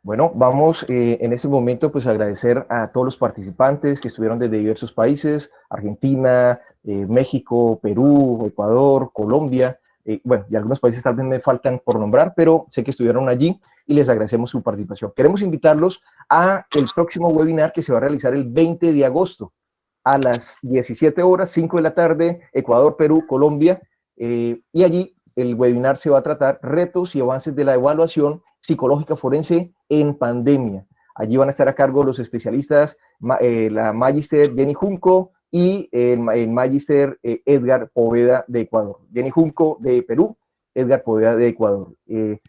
Bueno, vamos en este momento pues a agradecer a todos los participantes que estuvieron desde diversos países, Argentina, México, Perú, Ecuador, Colombia, bueno, y algunos países tal vez me faltan por nombrar, pero sé que estuvieron allí y les agradecemos su participación. Queremos invitarlos a el próximo webinar que se va a realizar el 20 de agosto a las 17 horas, 5 de la tarde, Ecuador, Perú, Colombia, y allí el webinar se va a tratar retos y avances de la evaluación psicológica forense en pandemia. Allí van a estar a cargo los especialistas, la Magister Jenny Junco y el Magister Edgar Poveda de Ecuador. Jenny Junco de Perú, Edgar Poveda de Ecuador.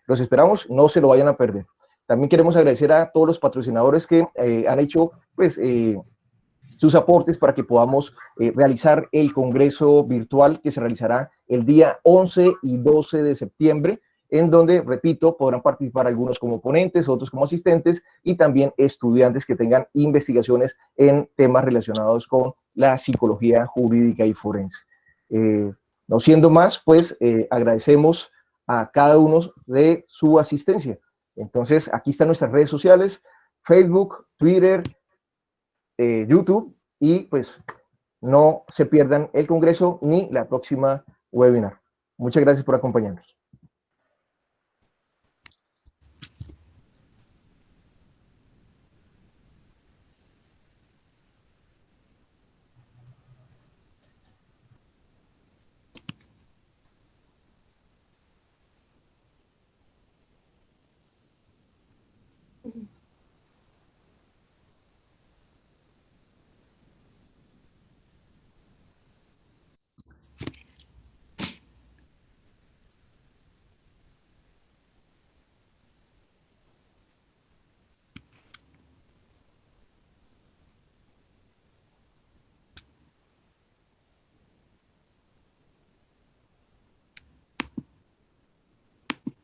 Los esperamos, no se lo vayan a perder. También queremos agradecer a todos los patrocinadores que han hecho pues, sus aportes para que podamos realizar el congreso virtual que se realizará el día 11 y 12 de septiembre, en donde, repito, podrán participar algunos como ponentes, otros como asistentes y también estudiantes que tengan investigaciones en temas relacionados con la psicología jurídica y forense. No siendo más, pues agradecemos a cada uno de su asistencia. Entonces, aquí están nuestras redes sociales, Facebook, Twitter, YouTube, y pues no se pierdan el congreso ni la próxima webinar. Muchas gracias por acompañarnos.